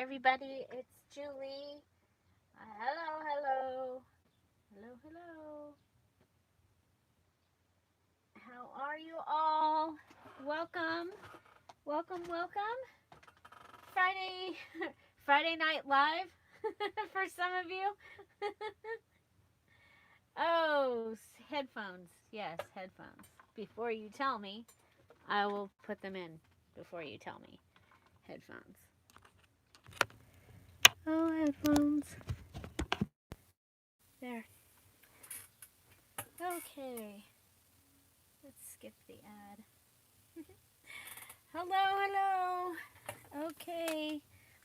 everybody. It's Julie. Hello. Hello. How are you all? Welcome. Welcome. Friday, Friday Night Live for some of you. Oh, headphones. Yes, headphones. Before you tell me, I will put them in before you tell me. Headphones. Oh, headphones. There. Okay. Let's skip the ad. Hello. Okay.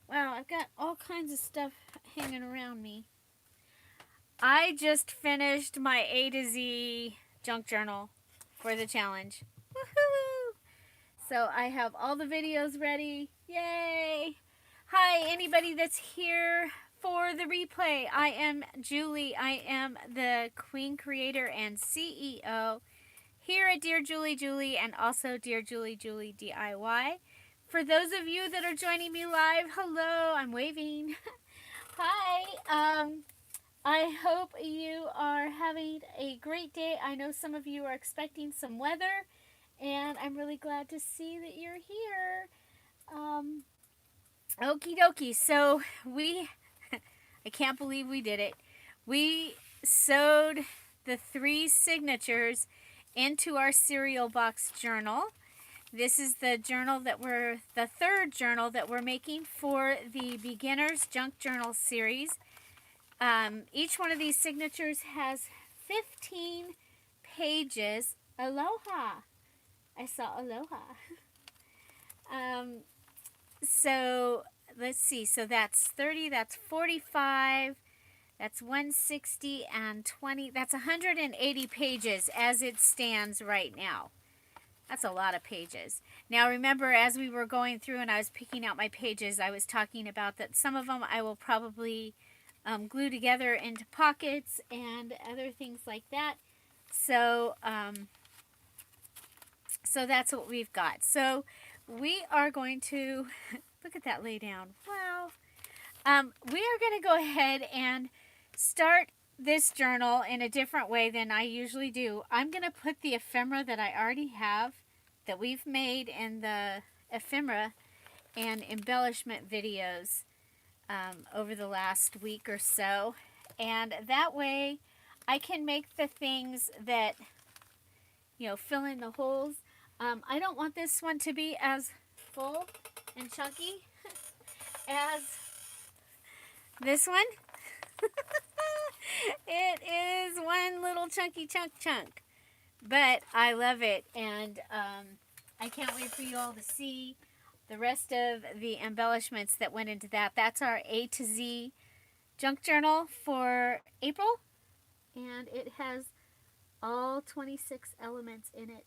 Wow, I've got all kinds of stuff hanging around me. I just finished my A to Z junk journal for the challenge. Woohoo! So I have all the videos ready. Yay! Hi, anybody that's here for the replay. I am Julie. I am the Queen Creator and CEO here at Dear Julie and also Dear Julie DIY. For those of you that are joining me live, hello, I'm waving. Hi, I hope you are having a great day. I know some of you are expecting some weather, and I'm really glad to see that you're here. Okie dokie, so I can't believe we did it. We sewed the 3 signatures into our cereal box journal. This is the third journal that we're making for the Beginner's Junk Journal series. Each one of these signatures has 15 pages. Aloha. I saw aloha. So let's see. So that's 30, that's 45, that's 160 and 20. That's 180 pages as it stands right now. That's a lot of pages. Now remember, as we were going through and I was picking out my pages, I was talking about that some of them I will probably glue together into pockets and other things like that. So, so that's what we've got. So we are going to, look at that lay down. Wow. We are going to go ahead and start this journal in a different way than I usually do. I'm going to put the ephemera that I already have, that we've made in the ephemera and embellishment videos over the last week or so. And that way I can make the things that, fill in the holes. I don't want this one to be as full and chunky as this one. It is one little chunky chunk, but I love it, and I can't wait for you all to see the rest of the embellishments that went into that. That's our A to Z junk journal for April, and it has all 26 elements in it.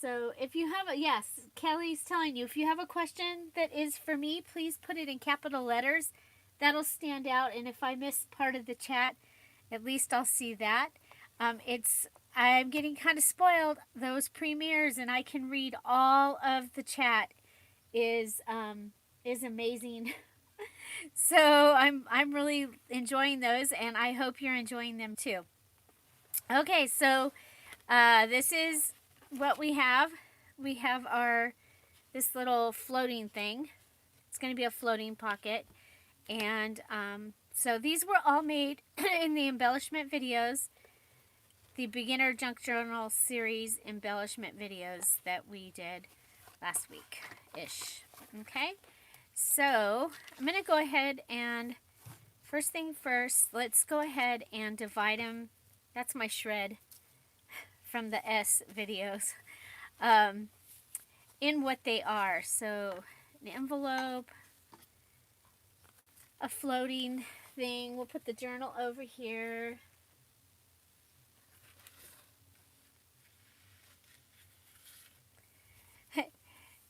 So if you have yes, Kelly's telling you, if you have a question that is for me, please put it in capital letters. That'll stand out, and if I miss part of the chat, at least I'll see that. I'm getting kind of spoiled. Those premieres, and I can read all of the chat is amazing. So I'm really enjoying those, and I hope you're enjoying them too. Okay, so this is what we have. We have this little floating thing. It's going to be a floating pocket. And so these were all made in the embellishment videos, the Beginner Junk Journal series embellishment videos that we did last week-ish. Okay, so I'm going to go ahead and, first thing first, let's go ahead and divide them. That's my shred from the S videos, in what they are. So an envelope, a floating thing. We'll put the journal over here.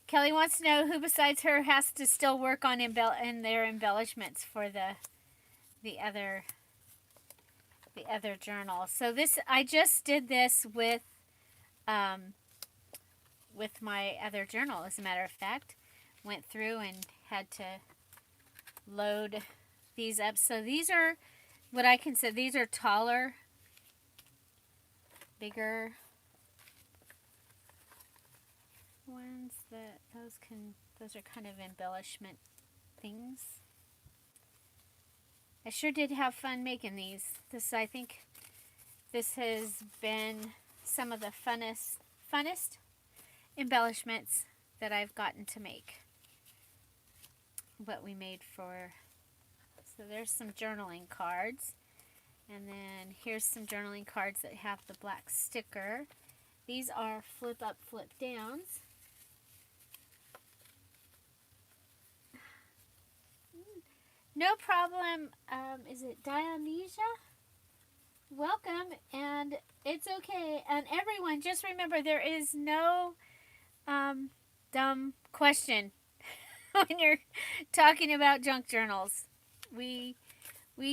Kelly wants to know who besides her has to still work on their embellishments for the other journal. So this, I just did this with my other journal, as a matter of fact. Went through and had to load these up. So these are what I consider, these are taller, bigger ones. That those are kind of embellishment things. I sure did have fun making these. I think this has been some of the funnest embellishments that I've gotten to make. What we made for, so there's some journaling cards, and then here's some journaling cards that have the black sticker. These are flip up, flip downs. No problem. Is it Dionysia? Welcome, and it's okay. And everyone, just remember, there is no dumb question when you're talking about junk journals. We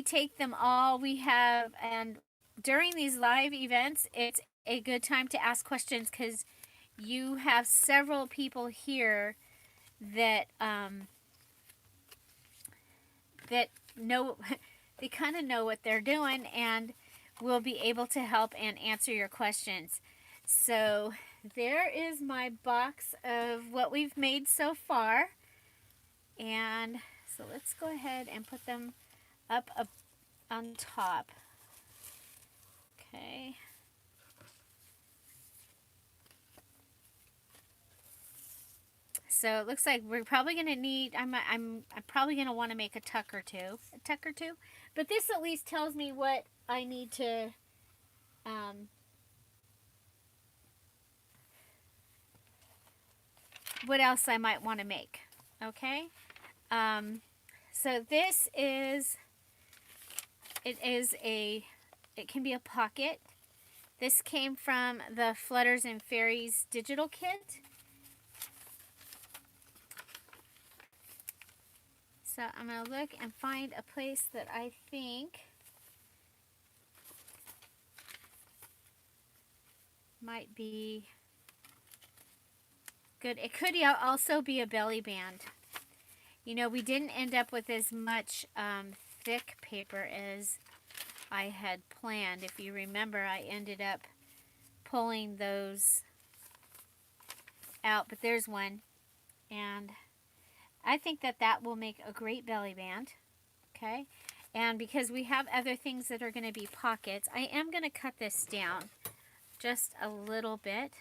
take them all. We have, and during these live events, it's a good time to ask questions because you have several people here that that know, they kind of know what they're doing and will be able to help and answer your questions. So there is my box of what we've made so far. And so let's go ahead and put them up on top. Okay. So it looks like we're probably going to need, I'm probably going to want to make a tuck or two. But this at least tells me what I need to, what else I might want to make. Okay. So this is, it can be a pocket. This came from the Flutters and Fairies digital kit. So I'm going to look and find a place that I think might be good. It could also be a belly band. You know, we didn't end up with as much thick paper as I had planned. If you remember, I ended up pulling those out, but there's one. And I think that will make a great belly band. Okay. And because we have other things that are going to be pockets, I am going to cut this down just a little bit.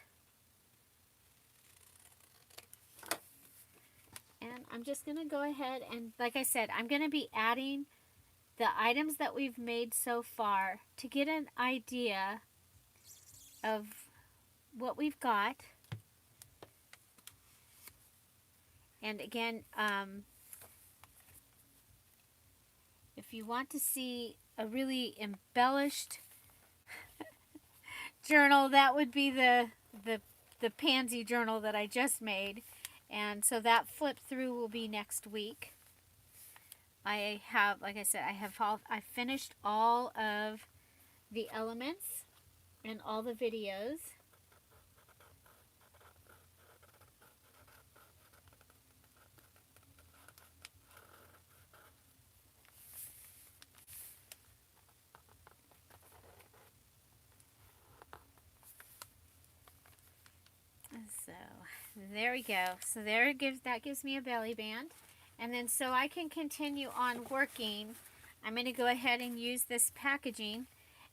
And I'm just going to go ahead and, like I said, I'm going to be adding the items that we've made so far to get an idea of what we've got. And again, if you want to see a really embellished journal, that would be the pansy journal that I just made. And so that flip through will be next week. I have, like I said, I finished all of the elements and all the videos. So there we go. So that gives me a belly band. And then so I can continue on working, I'm going to go ahead and use this packaging.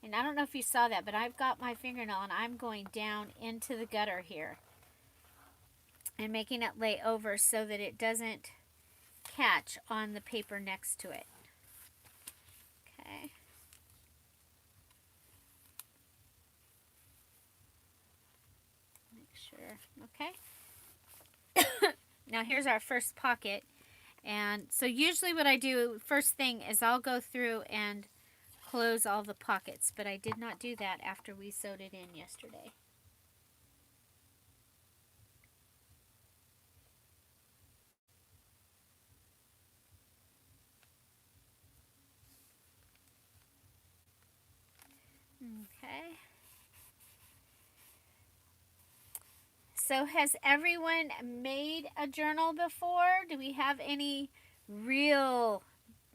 And I don't know if you saw that, but I've got my fingernail and I'm going down into the gutter here and making it lay over so that it doesn't catch on the paper next to it. Okay. Make sure. Okay. Now here's our first pocket. And so usually what I do first thing is I'll go through and close all the pockets, but I did not do that after we sewed it in yesterday. Okay. So has everyone made a journal before? Do we have any real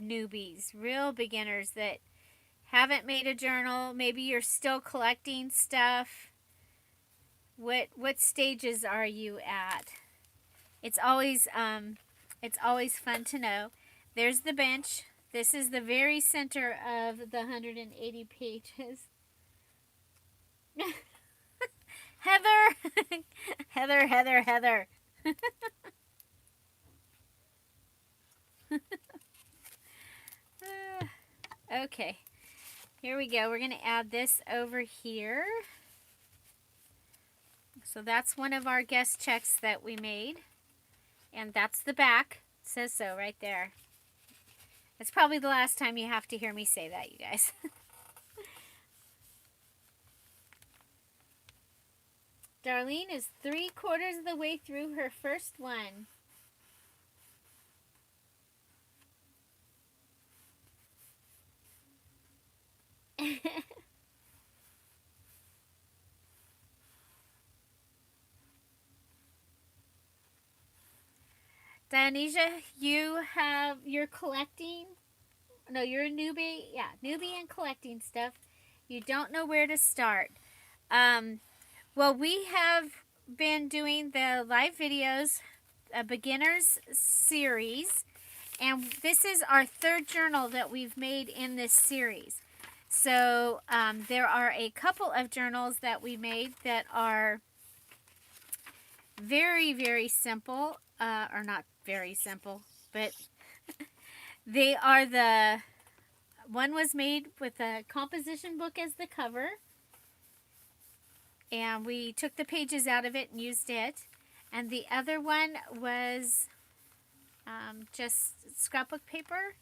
newbies, real beginners that haven't made a journal. Maybe you're still collecting stuff. What stages are you at? It's always fun to know. There's the bench. This is the very center of the 180 pages. Heather! Heather, Heather, Heather. Okay, here we go. We're going to add this over here. So that's one of our guest checks that we made. And that's the back. It says so right there. It's probably the last time you have to hear me say that, you guys. Darlene is 3/4 of the way through her first one. Dionysia, you're collecting. No, you're a newbie. Yeah, newbie in collecting stuff. You don't know where to start. Well, we have been doing the live videos, a beginners series, and this is our third journal that we've made in this series. So there are a couple of journals that we made that are very, very simple, or not very simple, but they are one was made with a composition book as the cover, and we took the pages out of it and used it. And the other one was just scrapbook paper.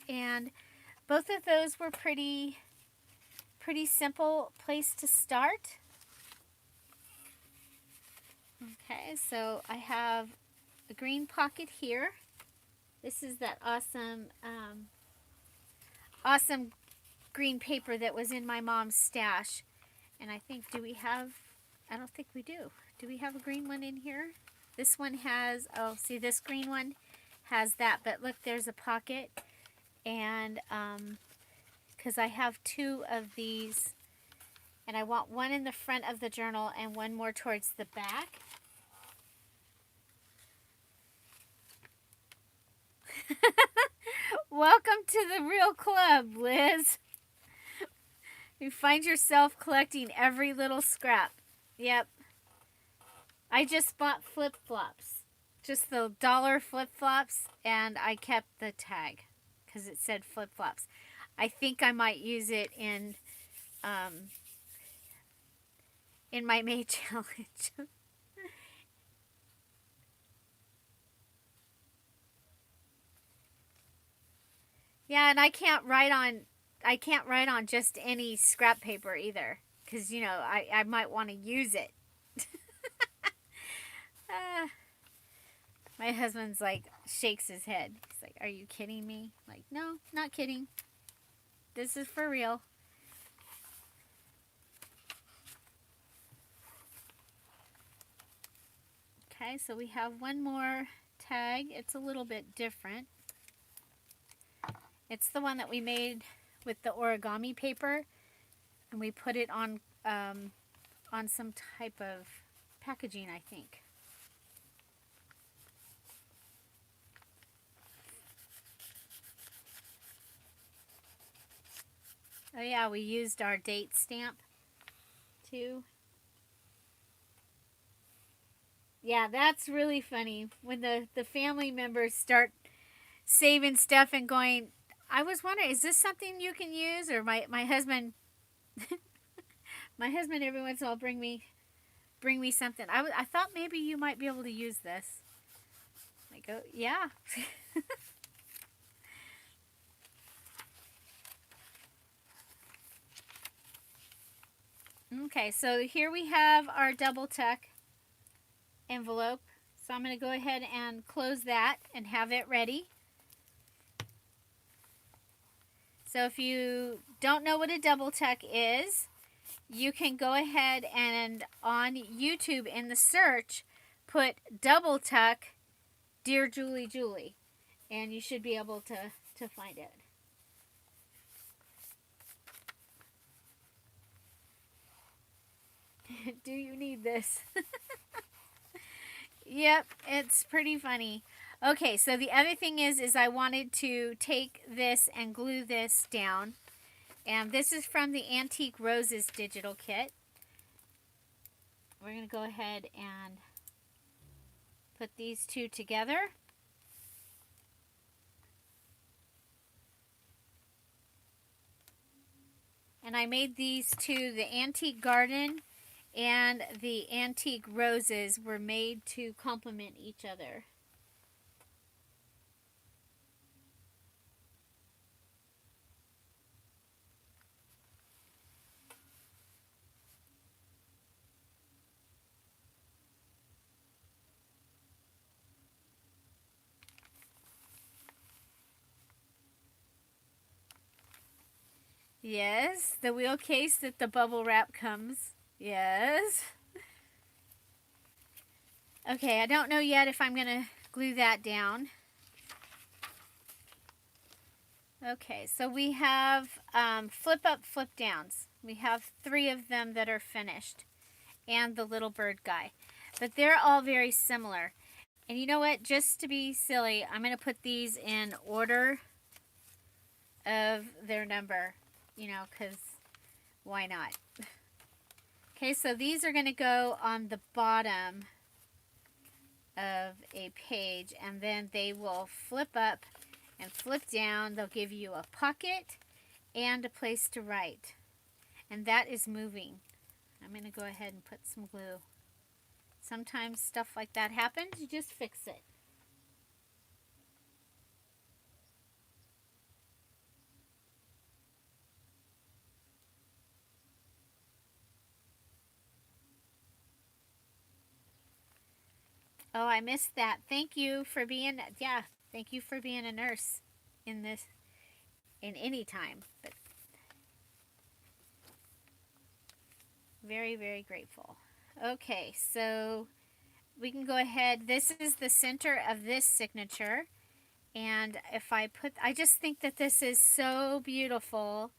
And both of those were pretty simple place to start. Okay, so I have a green pocket here. This is that awesome awesome green paper that was in my mom's stash. And I think, I don't think we do. Do we have a green one in here? This one has, oh, see, this green one has that. But look, there's a pocket. And because I have two of these, and I want one in the front of the journal and one more towards the back. Welcome to the real club, Liz. You find yourself collecting every little scrap. Yep. I just bought flip-flops. Just the $1 flip-flops, and I kept the tag because it said flip-flops. I think I might use it in my May challenge. Yeah, and I can't write on just any scrap paper either, because you know I might want to use it. My husband's like, shakes his head. He's like, "Are you kidding me?" I'm like, no, not kidding. This is for real. Okay, so we have one more tag. It's a little bit different. It's the one that we made with the origami paper, and we put it on some type of packaging, I think. Oh yeah, we used our date stamp too. Yeah, that's really funny when the family members start saving stuff and going, I was wondering, is this something you can use? Or my husband, my husband every once in a while bring me something. I thought maybe you might be able to use this. I go, yeah. Okay, so here we have our double tuck envelope. So I'm going to go ahead and close that and have it ready. So if you don't know what a double tuck is, you can go ahead and on YouTube in the search put double tuck Dear Julie Julie. And you should be able to find it. Do you need this? Yep, it's pretty funny. Okay, so the other thing is I wanted to take this and glue this down. And this is from the Antique Roses digital kit. We're going to go ahead and put these two together. And I made these two, the Antique Garden and the Antique Roses were made to complement each other. Yes, the wheel case that the bubble wrap comes. Yes. Okay, I don't know yet if I'm going to glue that down. Okay, so we have flip up, flip downs. We have 3 of them that are finished. And the little bird guy. But they're all very similar. And you know what? Just to be silly, I'm going to put these in order of their number. You know, because why not? Okay, so these are going to go on the bottom of a page. And then they will flip up and flip down. They'll give you a pocket and a place to write. And that is moving. I'm going to go ahead and put some glue. Sometimes stuff like that happens. You just fix it. Oh, I missed that. Thank you for being, thank you for being a nurse in this, in any time. But very, very grateful. Okay, so we can go ahead. This is the center of this signature. And if I put, I just think that this is so beautiful.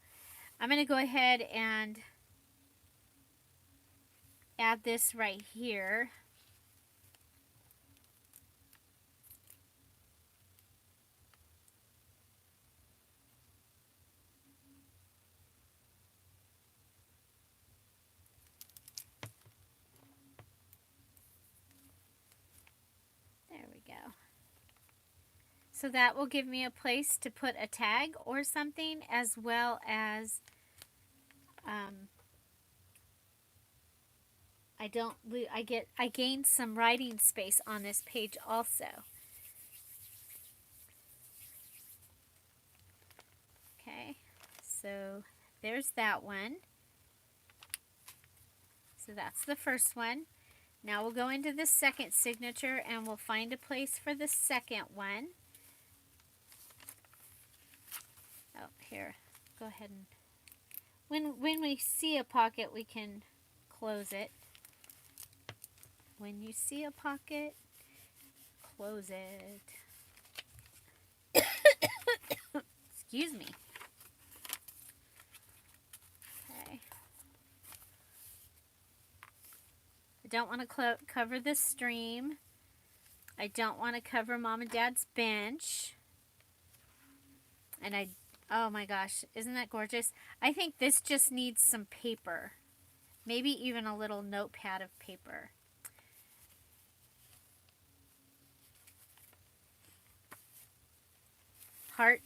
I'm going to go ahead and add this right here. There we go. So that will give me a place to put a tag or something, as well as I gained some writing space on this page also. Okay, so there's that one. So that's the first one. Now we'll go into the second signature and we'll find a place for the second one. Oh, here, go ahead and when we see a pocket, we can close it. When you see a pocket, close it. Excuse me. Okay. I don't want to cover the stream. I don't want to cover Mom and Dad's bench. And oh my gosh, isn't that gorgeous? I think this just needs some paper. Maybe even a little notepad of paper. Heart.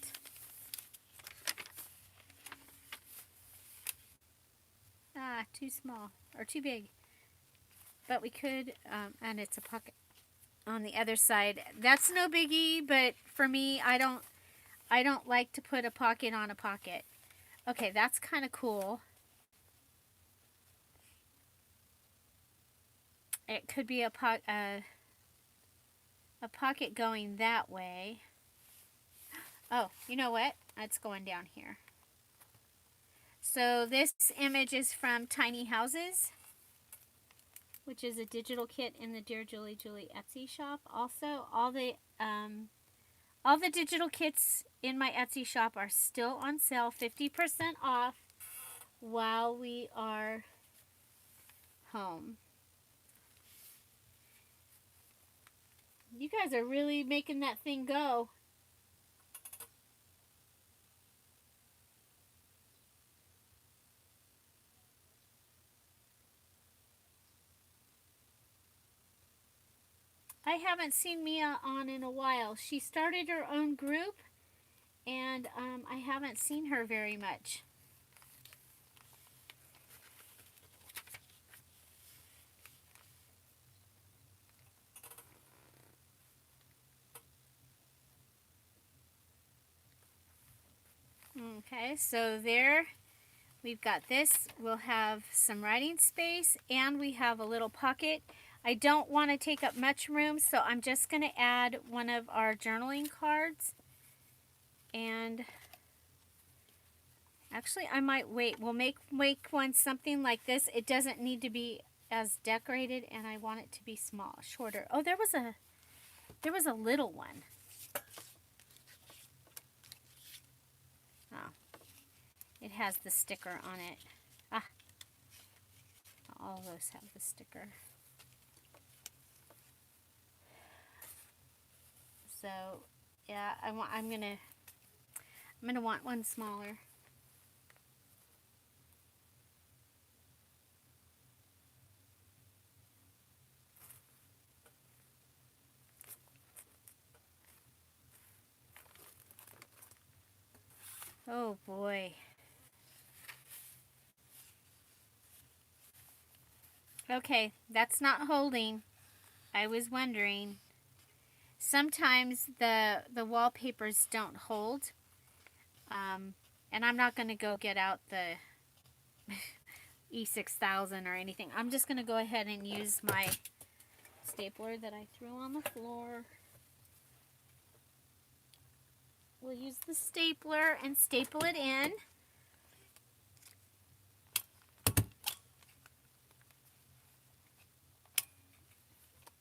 Ah, too small or too big. But we could, and it's a pocket on the other side. That's no biggie, but for me, I don't like to put a pocket on a pocket. Okay, that's kind of cool. It could be a pocket going that way. Oh, you know what? It's going down here. So this image is from Tiny Houses. which is a digital kit in the Dear Julie Julie Etsy shop. Also, all the digital kits in my Etsy shop are still on sale, 50% off while we are home. You guys are really making that thing go. I haven't seen Mia on in a while. She started her own group, and I haven't seen her very much. Okay, so there we've got this. We'll have some writing space, and we have a little pocket. I don't want to take up much room, so I'm just going to add one of our journaling cards. And actually, I might wait. We'll make one something like this. It doesn't need to be as decorated, and I want it to be small, shorter. Oh, there was a little one. Oh, it has the sticker on it. Ah, all of those have the sticker. So, yeah, I'm gonna want one smaller. Oh boy. Okay, that's not holding. I was wondering. Sometimes the wallpapers don't hold. And I'm not going to go get out the E6000 or anything. I'm just going to go ahead and use my stapler that I threw on the floor. We'll use the stapler and staple it in.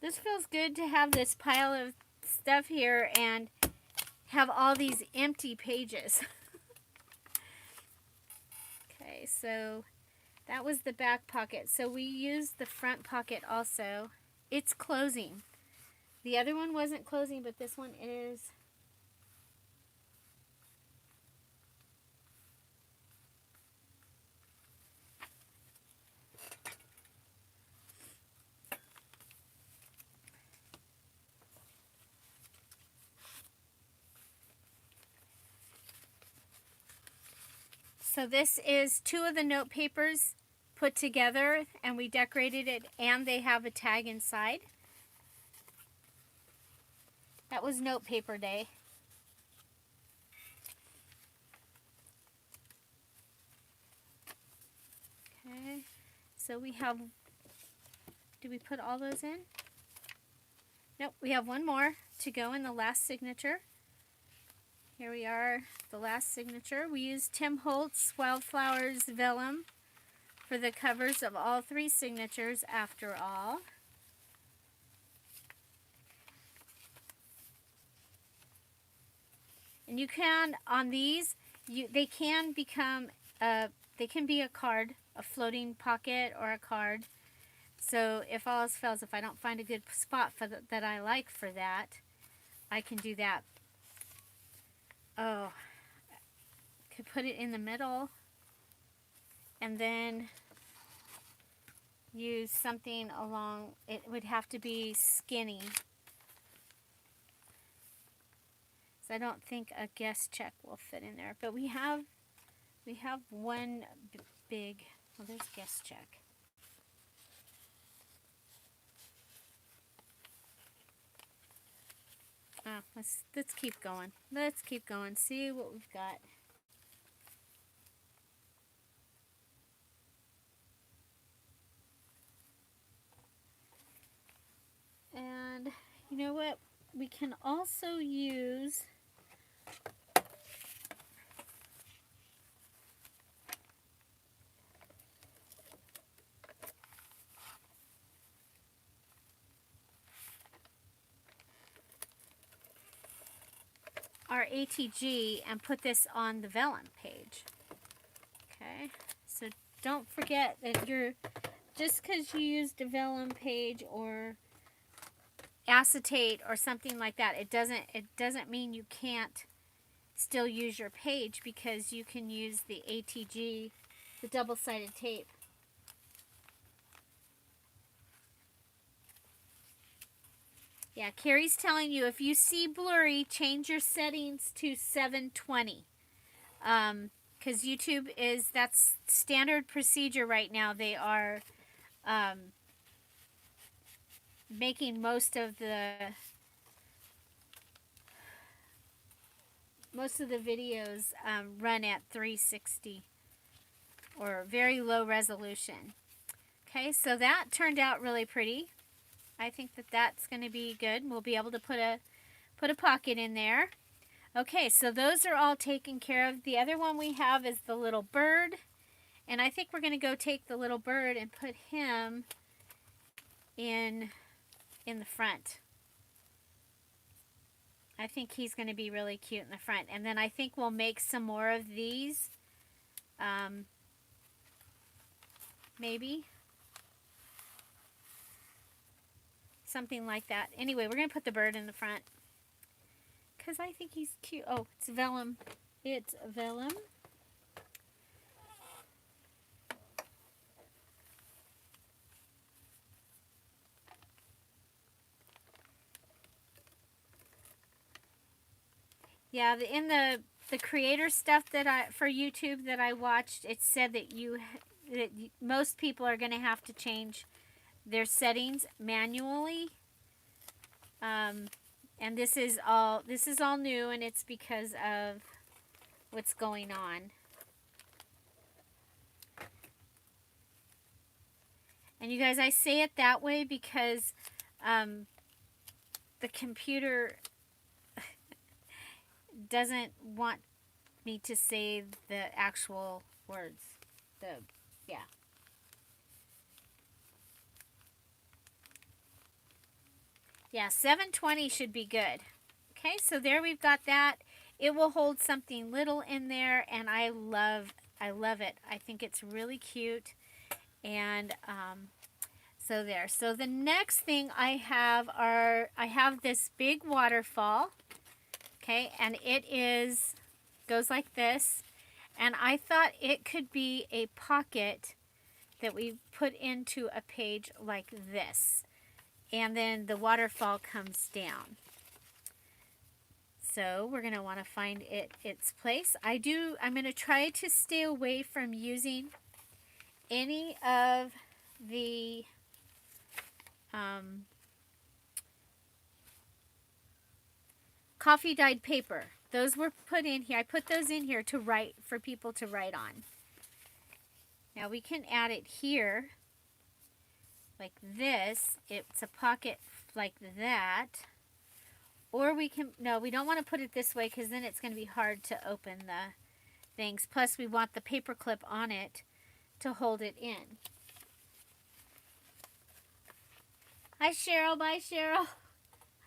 This feels good to have this pile of stuff here and have all these empty pages. Okay, so that was the back pocket. So we used the front pocket also. It's closing. The other one wasn't closing, but this one is. So this is two of the note papers put together, and we decorated it, and they have a tag inside. That was note paper day. Okay, so we have, did we put all those in? Nope, we have one more to go in the last signature. Here we are, the last signature. We used Tim Holtz Wildflowers Vellum for the covers of all three signatures after all. And you can, on these, they can become, they can be a card, a floating pocket or a card. So if all else fails, if I don't find a good spot for that I like for that, I can do that. Oh, could put it in the middle and then use something along, it would have to be skinny. So I don't think a guest check will fit in there, but we have one big, well, there's guest check. Oh, let's keep going. Let's keep going. See what we've got. And you know what? We can also use our ATG and put this on the vellum page. Okay, so don't forget that just because you used a vellum page or acetate or something like that, it doesn't mean you can't still use your page, because you can use the ATG, the double-sided tape. Yeah, Carrie's telling you, if you see blurry, change your settings to 720. Because YouTube that's standard procedure right now. They are making most of the videos run at 360 or very low resolution. Okay, so that turned out really pretty. I think that that's going to be good. We'll be able to put a pocket in there. Okay, so those are all taken care of. The other one we have is the little bird, and I think we're going to go take the little bird and put him in the front. I think he's going to be really cute in the front. And then I think we'll make some more of these. Maybe. Something like that. Anyway, we're going to put the bird in the front, because I think he's cute. Oh, it's vellum. It's vellum. Yeah, in the creator stuff that for YouTube that I watched, it said that most people are going to have to change their settings manually. And this is all new, and it's because of what's going on. And you guys, I say it that way because the computer doesn't want me to say the actual words. Yeah. Yeah, 720 should be good. Okay, so there we've got that. It will hold something little in there, and I love it. I think it's really cute. And so there. So the next thing I have this big waterfall. Okay, and it goes like this. And I thought it could be a pocket that we put into a page like this. And then the waterfall comes down. So we're going to want to find its place. I'm going to try to stay away from using any of the coffee dyed paper. Those were put in here. I put those in here to write, for people to write on. Now we can add it here like this. It's a pocket like that. Or we can, no, we don't want to put it this way, because then it's going to be hard to open the things. Plus we want the paper clip on it to hold it in. Hi Cheryl, bye Cheryl.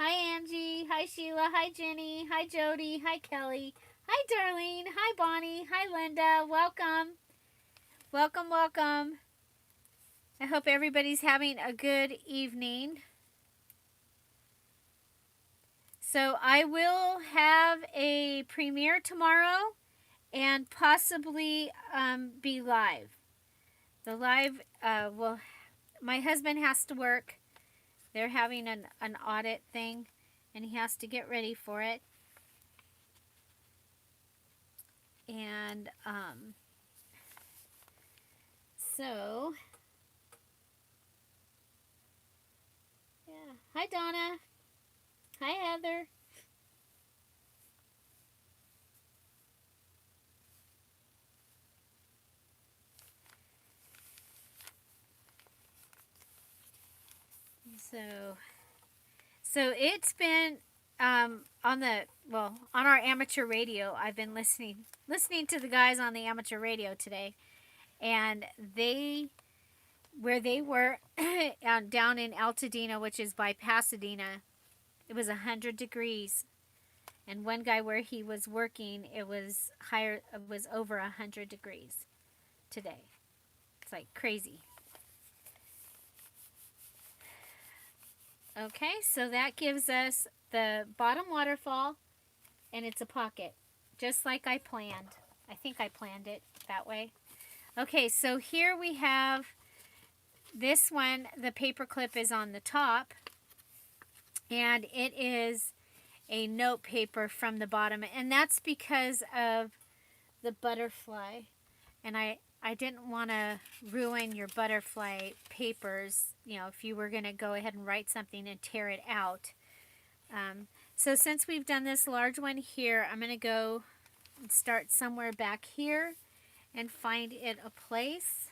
Hi Angie, hi Sheila, hi Jenny, hi Jody, hi Kelly, hi Darlene, hi Bonnie, hi Linda, welcome. Welcome, welcome. I hope everybody's having a good evening. So I will have a premiere tomorrow and possibly be live. The live my husband has to work. They're having an audit thing, and he has to get ready for it. And so, yeah. Hi, Donna. Hi, Heather. So it's been on our amateur radio. I've been listening to the guys on the amateur radio today, and where they were down in Altadena, which is by Pasadena, it was 100 degrees, And one guy where he was working, it was higher, it was over 100 degrees today. It's like crazy. Okay, so that gives us the bottom waterfall, and it's a pocket, just like I planned. I think I planned it that way. Okay, so here we have this one. The paper clip is on the top, and it is a note paper from the bottom, and that's because of the butterfly. And I didn't want to ruin your butterfly papers, you know, if you were going to go ahead and write something and tear it out. So since we've done this large one here, I'm going to go and start somewhere back here and find it a place.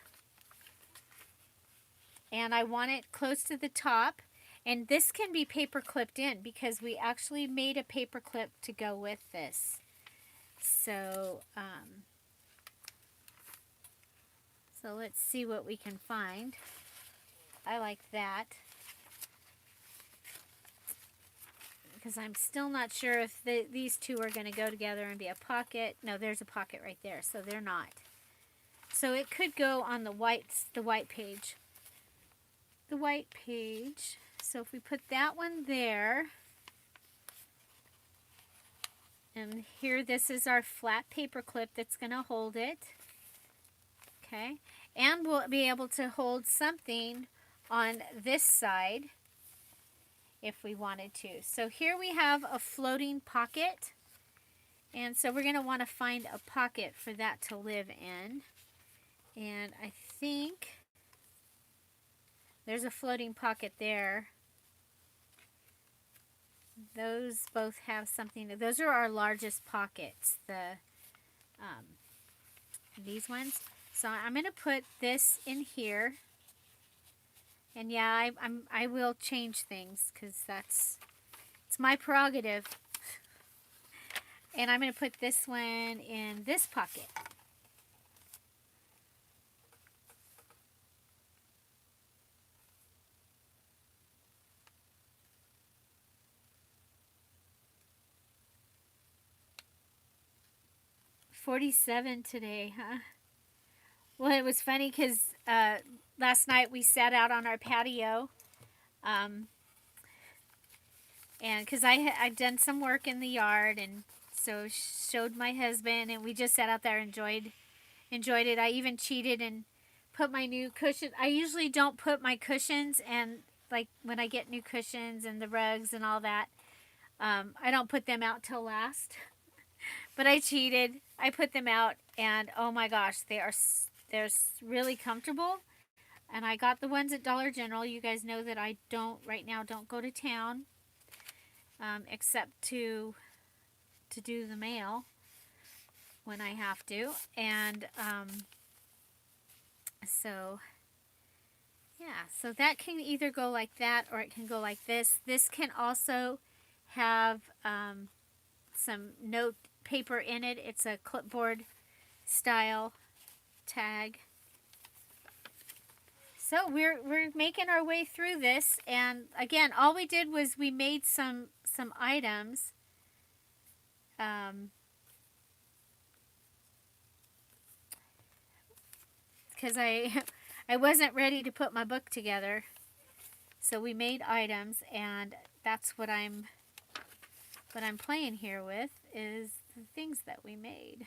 And I want it close to the top. And this can be paper clipped in because we actually made a paper clip to go with this. So, so let's see what we can find. I like that. Because I'm still not sure if these two are going to go together and be a pocket. No, there's a pocket right there, so they're not. So it could go on the white page. The white page. So if we put that one there, and here this is our flat paper clip that's going to hold it. Okay, and we'll be able to hold something on this side if we wanted to. So here we have a floating pocket, and so we're going to want to find a pocket for that to live in. And I think there's a floating pocket there. Those both have something. Those are our largest pockets, these ones. So I'm going to put this in here. And yeah, I will change things because it's my prerogative. And I'm going to put this one in this pocket. $47 today, huh? Well, it was funny because last night we sat out on our patio, and because I'd done some work in the yard, and so showed my husband, and we just sat out there and enjoyed it. I even cheated and put my new cushion. I usually don't put my cushions, and like when I get new cushions and the rugs and all that, I don't put them out till last. But I cheated. I put them out, and oh my gosh, they're really comfortable. And I got the ones at Dollar General. You guys know that I right now don't go to town, except to do the mail when I have to. And so yeah, so that can either go like that or it can go like this. This can also have some note paper in it. It's a clipboard style tag. So we're making our way through this, and again, all we did was we made some items. Because I wasn't ready to put my book together, so we made items, and that's what I'm playing here with is the things that we made.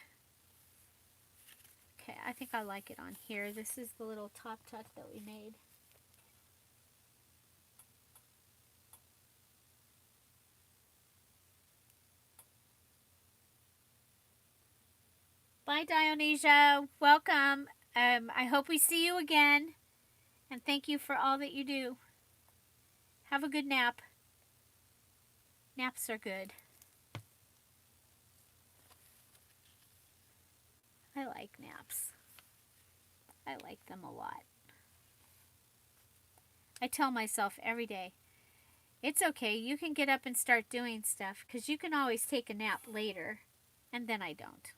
Okay, I think I like it on here. This is the little top tuck that we made. Bye, Dionysia. Welcome. I hope we see you again. And thank you for all that you do. Have a good nap. Naps are good. I like naps. I like them a lot. I tell myself every day, it's okay, you can get up and start doing stuff because you can always take a nap later. And then I don't.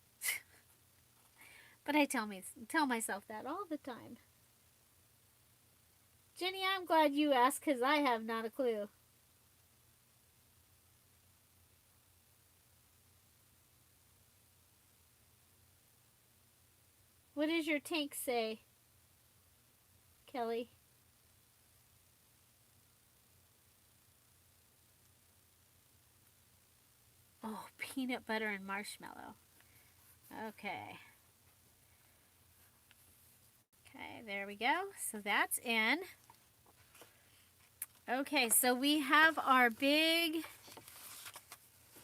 But I tell myself that all the time. Jenny, I'm glad you asked because I have not a clue. What does your tank say, Kelly? Oh, peanut butter and marshmallow. Okay. Okay, there we go. So that's in. Okay, so we have our big,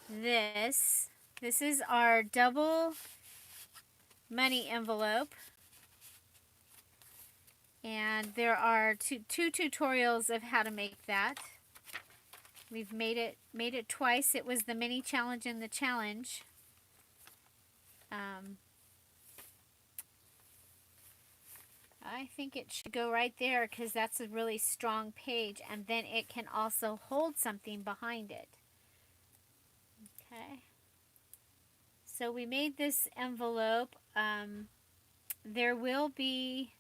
this is our double money envelope. And there are two tutorials of how to make that. We've made it twice. It was the mini challenge and the challenge. I think it should go right there because that's a really strong page, and then it can also hold something behind it. Okay. So we made this envelope. There will be,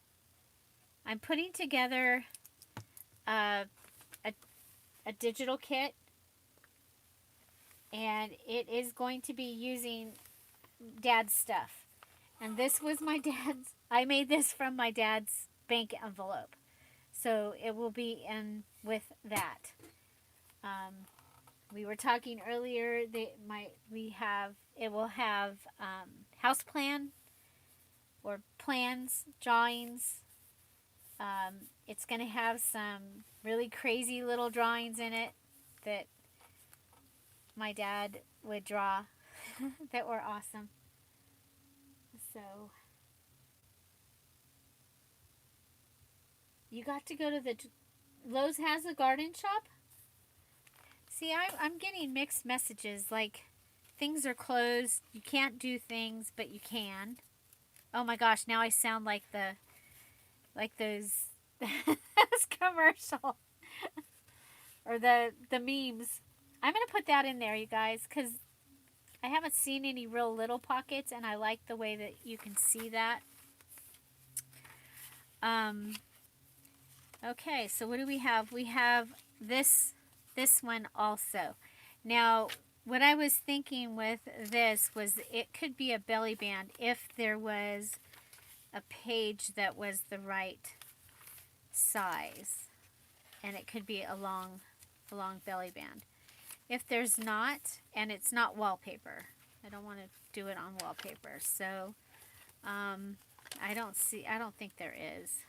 I'm putting together a digital kit, and it is going to be using Dad's stuff. And this was my dad's, I made this from my dad's bank envelope. So it will be in with that. We were talking earlier, it will have house plan or plans, drawings. It's going to have some really crazy little drawings in it that my dad would draw that were awesome. So you got to go to the Lowe's has a garden shop. See, I'm getting mixed messages, like things are closed, you can't do things, but you can. Oh my gosh, now I sound like those those commercial or the memes. I'm gonna put that in there, you guys, because I haven't seen any real little pockets, and I like the way that you can see that. Okay, so what do we have? We have this one also. Now, what I was thinking with this was it could be a belly band if there was a page that was the right size, and it could be a long belly band. If there's not, and it's not wallpaper, I don't want to do it on wallpaper, so I don't think there is.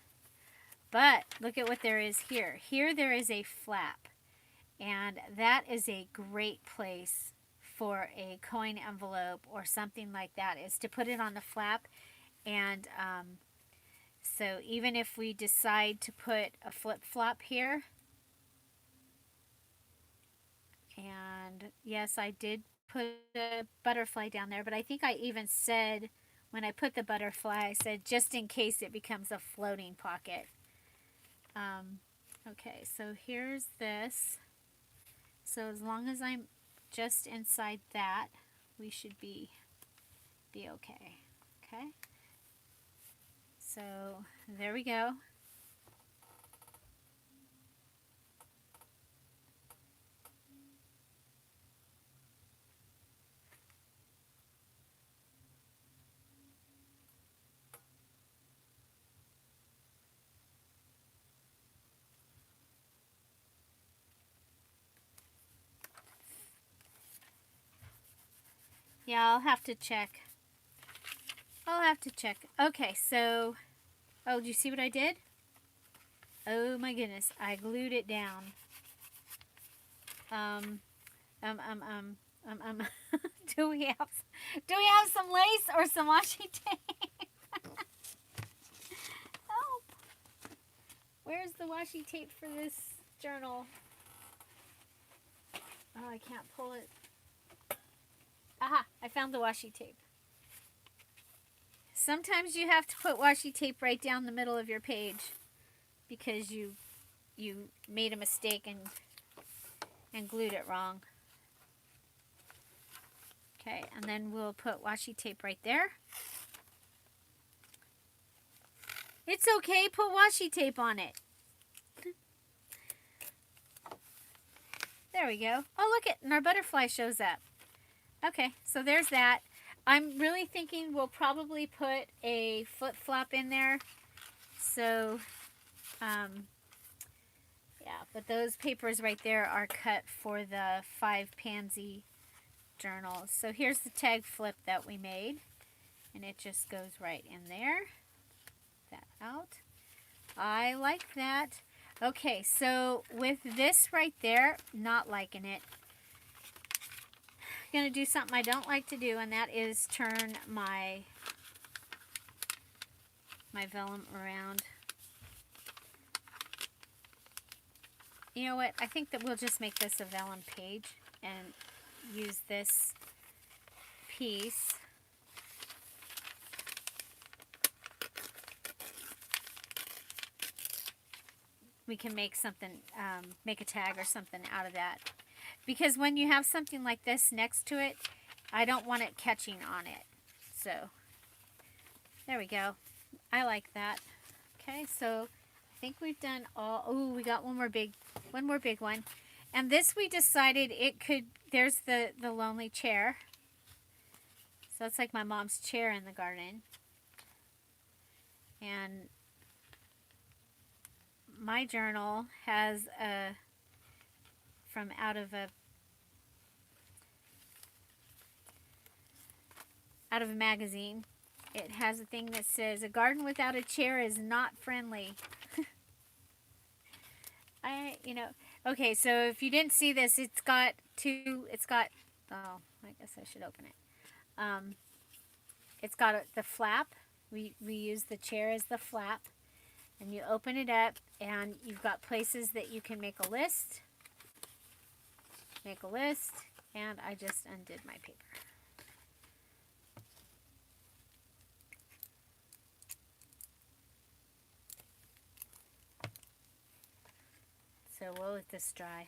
But look at what there is here. Here there is a flap, and that is a great place for a coin envelope or something like that, is to put it on the flap. And so even if we decide to put a flip-flop here, and yes, I did put a butterfly down there, but I think I even said when I put the butterfly, I said just in case it becomes a floating pocket. Okay, so here's this. So as long as I'm just inside that, we should be okay. Okay. So there we go. Yeah, I'll have to check. Okay, so, oh, do you see what I did? Oh my goodness, I glued it down. Do we have some lace or some washi tape? Help! Where's the washi tape for this journal? Oh, I can't pull it. Aha, I found the washi tape. Sometimes you have to put washi tape right down the middle of your page because you made a mistake and glued it wrong. Okay, and then we'll put washi tape right there. It's okay, put washi tape on it. There we go. Oh, look it, and our butterfly shows up. Okay, so there's that. I'm really thinking we'll probably put a flip flop in there. So, yeah, but those papers right there are cut for the 5 pansy journals. So here's the tag flip that we made, and it just goes right in there. That out. I like that. Okay, so with this right there, not liking it. I'm going to do something I don't like to do, and that is turn my vellum around. You know what? I think that we'll just make this a vellum page and use this piece. We can make something, make a tag or something out of that. Because when you have something like this next to it, I don't want it catching on it. So, there we go. I like that. Okay, so I think we've done all. Oh, we got one more big one. And this we decided it could, there's the lonely chair. So it's like my mom's chair in the garden. And my journal has a, from out of a magazine. It has a thing that says, "A garden without a chair is not friendly." Okay, so if you didn't see this, oh, I guess I should open it. It's got the flap. We use the chair as the flap. And you open it up, and you've got places that you can make a list. And I just undid my paper. So we'll let this dry.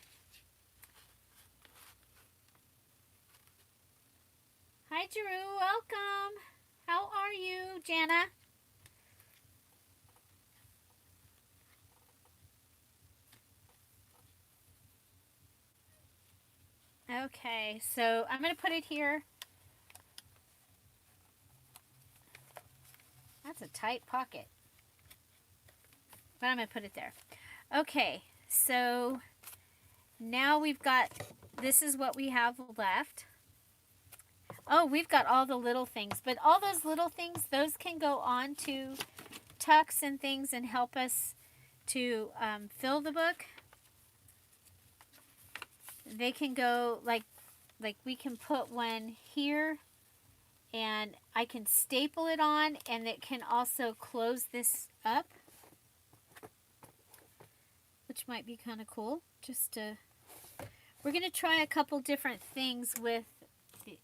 Hi, Drew. Welcome. How are you, Jana? Okay, so I'm going to put it here. That's a tight pocket. But I'm going to put it there. Okay, so now we've got, this is what we have left. Oh, we've got all the little things. But all those little things, those can go on to tucks and things and help us to fill the book. They can go, like we can put one here, and I can staple it on, and it can also close this up, which might be kind of cool. We're going to try a couple different things with,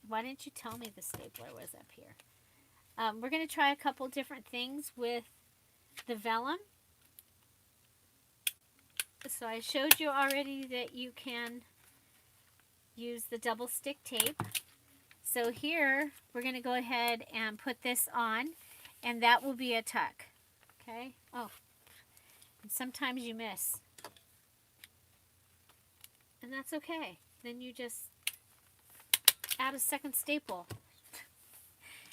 why didn't you tell me the stapler was up here? We're going to try a couple different things with the vellum. So I showed you already that you can use the double stick tape. So here we're going to go ahead and put this on, and that will be a tuck. Okay? Oh, and sometimes you miss. And that's okay. Then you just add a second staple.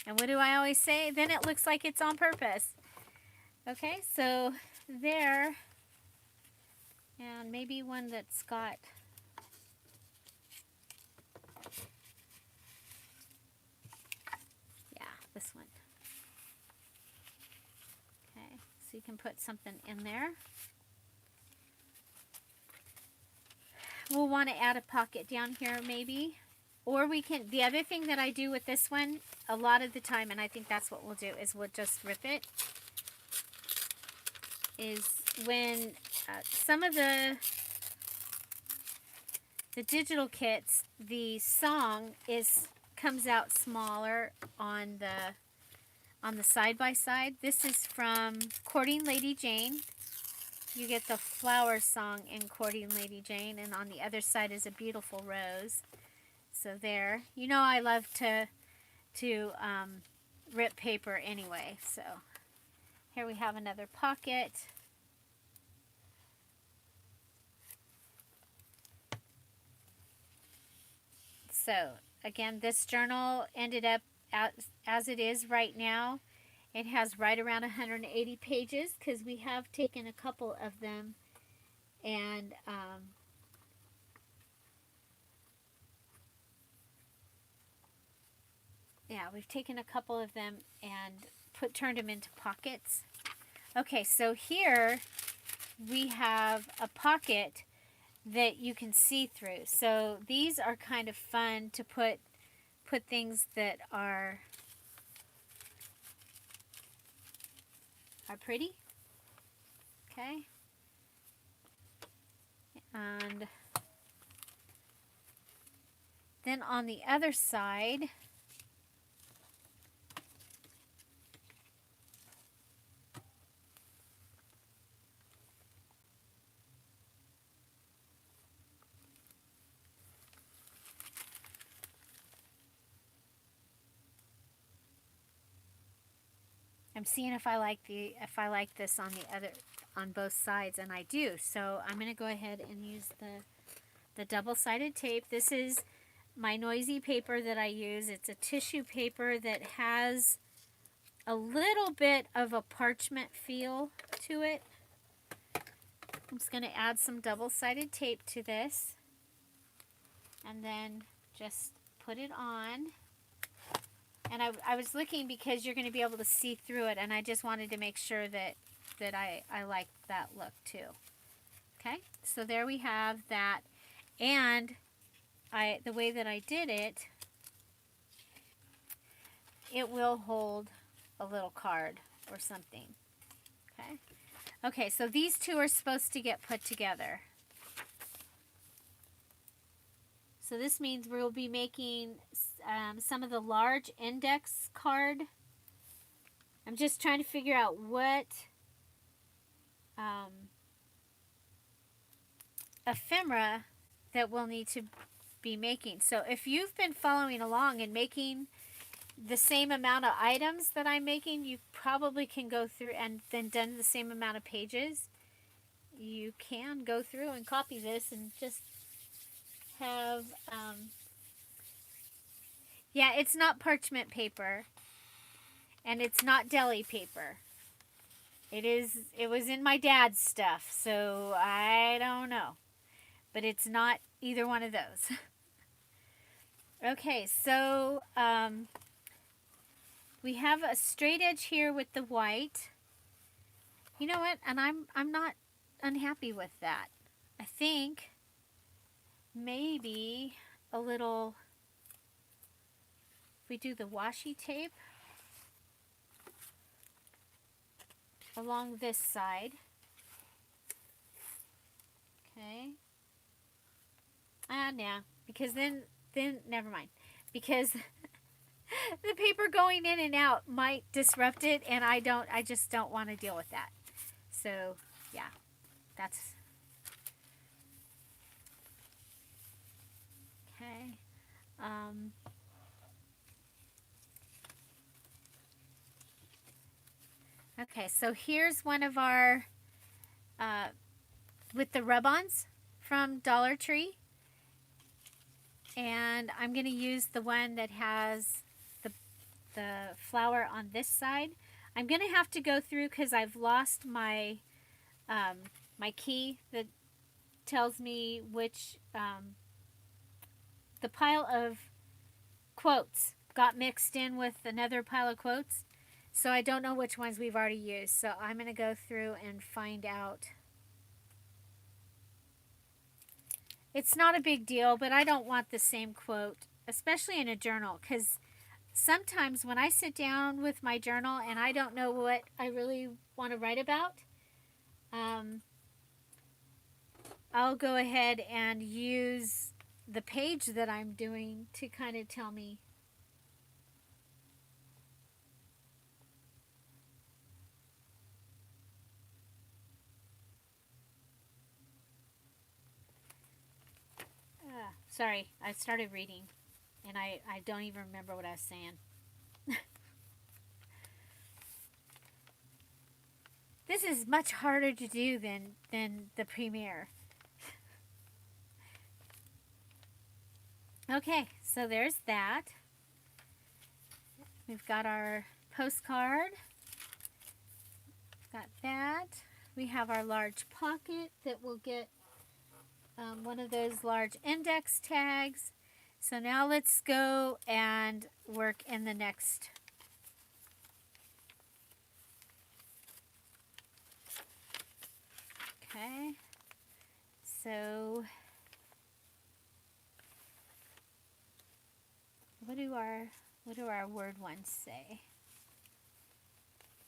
And what do I always say? Then it looks like it's on purpose. Okay, so there, and maybe one that's got, yeah, this one. Okay, so you can put something in there. We'll want to add a pocket down here maybe. Or we can, the other thing that I do with this one, a lot of the time, and I think that's what we'll do, is we'll just rip it. Is when some of the digital kits, the song comes out smaller on the side by side. This is from Courting Lady Jane. You get the flower song in Courting Lady Jane, and on the other side is a beautiful rose. So there, you know I love to rip paper anyway. So here we have another pocket. So again, this journal ended up as it is right now, it has right around 180 pages because we have taken a couple of them and yeah, we've taken a couple of them and turned them into pockets. Okay, so here we have a pocket that you can see through. So these are kind of fun to put things that are pretty. Okay. And then on the other side, I'm seeing if I like this on both sides, and I do. So I'm going to go ahead and use the double-sided tape. This is my noisy paper that I use. It's a tissue paper that has a little bit of a parchment feel to it. I'm just going to add some double-sided tape to this and then just put it on. And I was looking because you're going to be able to see through it, and I just wanted to make sure that I like that look too. Okay, so there we have that. And the way that I did it, it will hold a little card or something. Okay. Okay, so these two are supposed to get put together. So this means we'll be making some of the large index card. I'm just trying to figure out what ephemera that we'll need to be making. So if you've been following along and making the same amount of items that I'm making, you probably can go through and then done the same amount of pages. You can go through and copy this and just have, yeah, it's not parchment paper and it's not deli paper. It was in my dad's stuff, so I don't know. But it's not either one of those. Okay, so we have a straight edge here with the white. You know what? And I'm not unhappy with that. I think maybe a little, if we do the washi tape along this side. Okay. Nah, because then never mind. Because the paper going in and out might disrupt it, and I just don't want to deal with that. So, yeah. That's okay. Okay, so here's one of our with the rub-ons from Dollar Tree. And I'm going to use the one that has the flower on this side. I'm going to have to go through because I've lost my my key that tells me which the pile of quotes got mixed in with another pile of quotes. So I don't know which ones we've already used. So I'm going to go through and find out. It's not a big deal, but I don't want the same quote, especially in a journal, because sometimes when I sit down with my journal and I don't know what I really want to write about, I'll go ahead and use the page that I'm doing to kind of tell me. Sorry, I started reading, and I don't even remember what I was saying. This is much harder to do than the premiere. Okay, so there's that. we've got our postcard. Got that. We have our large pocket that will get one of those large index tags. So now let's go and work in the next. Okay. So what do our word ones say?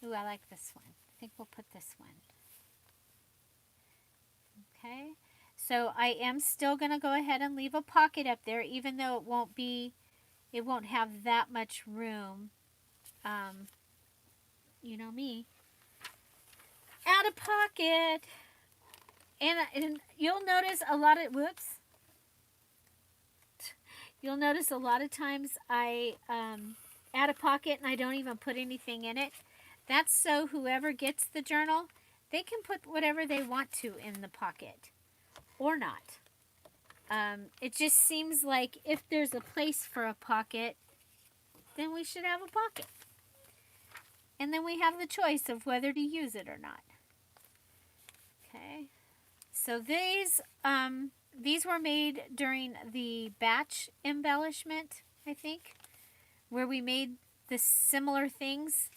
Ooh, I like this one. I think we'll put this one. Okay. So I am still going to go ahead and leave a pocket up there, even though it won't have that much room. You know me. Add a pocket. And you'll notice a lot of, whoops. You'll notice a lot of times I add a pocket and I don't even put anything in it. That's so whoever gets the journal, they can put whatever they want to in the pocket or not. It just seems like if there's a place for a pocket, then we should have a pocket. And then we have the choice of whether to use it or not. Okay. So these were made during the batch embellishment, I think, where we made the similar things.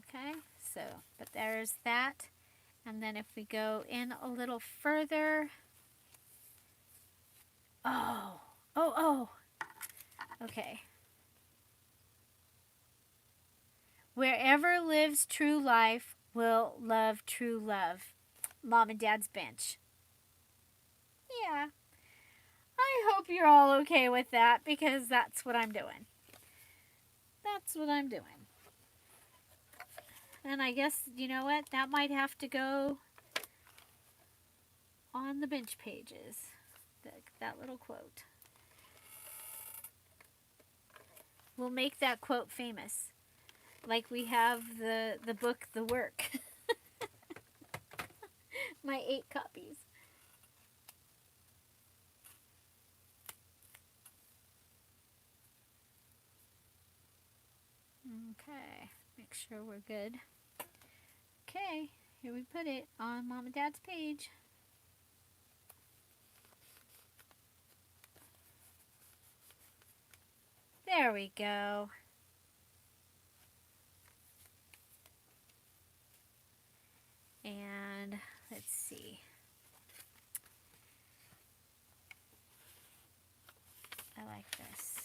Okay, so, but there's that. And then if we go in a little further, okay. Wherever lives true life will love true love. Mom and Dad's bench. Yeah. I hope you're all okay with that because that's what I'm doing. That's what I'm doing. And I guess, you know what? That might have to go on the bench pages. That little quote. We'll make that quote famous. Like we have the book, The Work. My 8 copies. Okay, make sure we're good. Okay, here we put it on Mom and Dad's page. There we go. And let's see. I like this.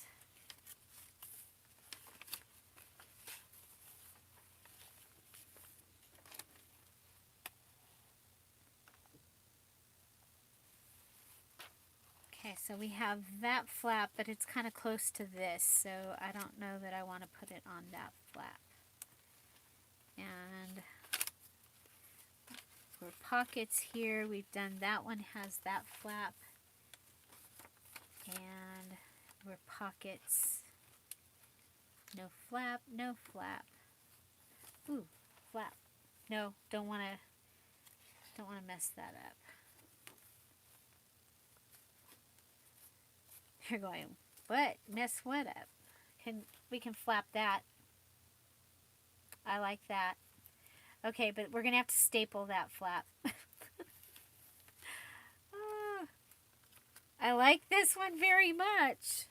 Okay, so we have that flap, but it's kind of close to this, so I don't know that I want to put it on that flap. And for pockets here, we've done that one has that flap. And we're pockets. No flap, no flap. Ooh, flap. No, don't want to mess that up. You're going, what? Mess what up? We can flap that. I like that. Okay, but we're going to have to staple that flap. I like this one very much.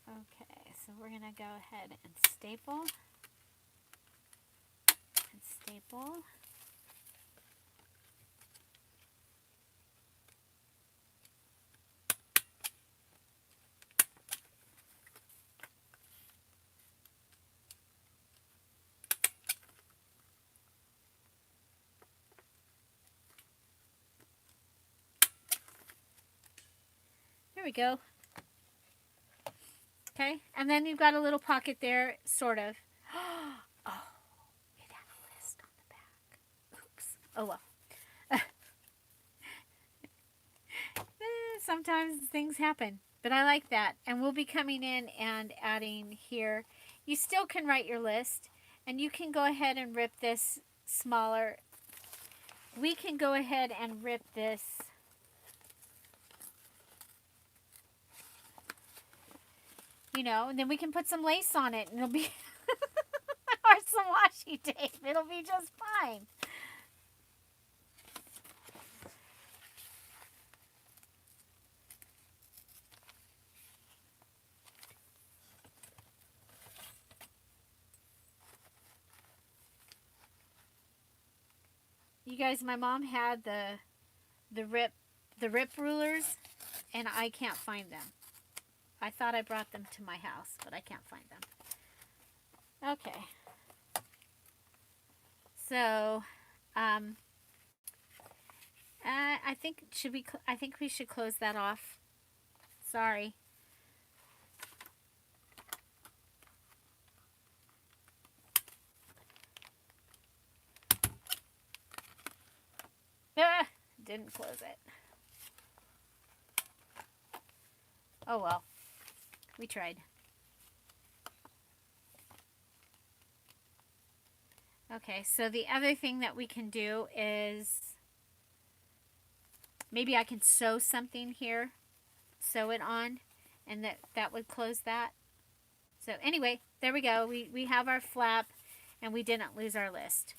Okay, so we're going to go ahead and staple. And staple. There we go. Okay, and then you've got a little pocket there, sort of. Oh, it had a list on the back. Oops. Oh well. Sometimes things happen, but I like that. And we'll be coming in and adding here. You still can write your list, and you can go ahead and rip this smaller. We can go ahead and rip this you know, and then we can put some lace on it and it'll be, or some washi tape. It'll be just fine. You guys, my mom had the rip rulers, and I can't find them. I thought I brought them to my house, but I can't find them. Okay. So, I think I think we should close that off. Sorry. Ah, didn't close it. Oh well. We tried. Okay, so the other thing that we can do is maybe I can sew something here. Sew it on, and that would close that. So anyway, there we go. We have our flap, and we didn't lose our list.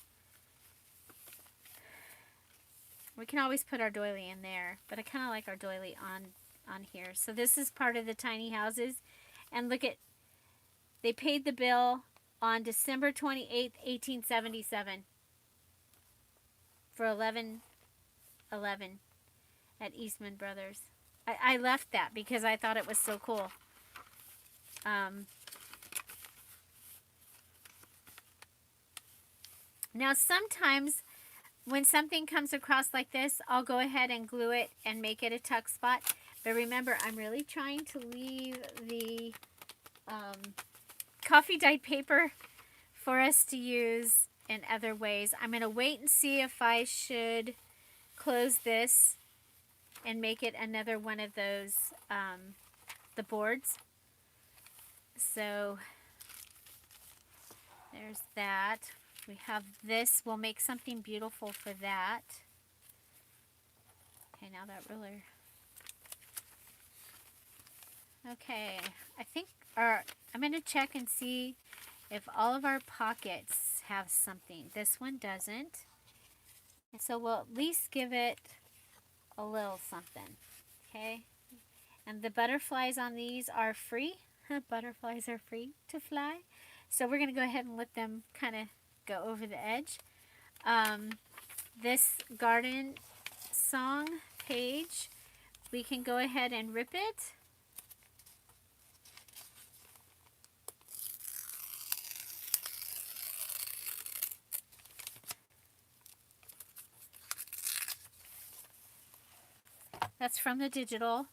We can always put our doily in there, but I kind of like our doily on here. So this is part of the tiny houses, and look at, they paid the bill on December 28th, 1877 for $11.11 at Eastman Brothers. I left that because I thought it was so cool. Now sometimes when something comes across like this, I'll go ahead and glue it and make it a tuck spot. But remember, I'm really trying to leave the coffee dyed paper for us to use in other ways. I'm going to wait and see if I should close this and make it another one of those, the boards. So there's that. We have this. We'll make something beautiful for that. Okay, now that ruler. Okay, I think I'm going to check and see if all of our pockets have something. This one doesn't. And so we'll at least give it a little something. Okay? And the butterflies on these are free. Butterflies are free to fly. So we're going to go ahead and let them kind of go over the edge. This garden song page, we can go ahead and rip it. That's from the digital.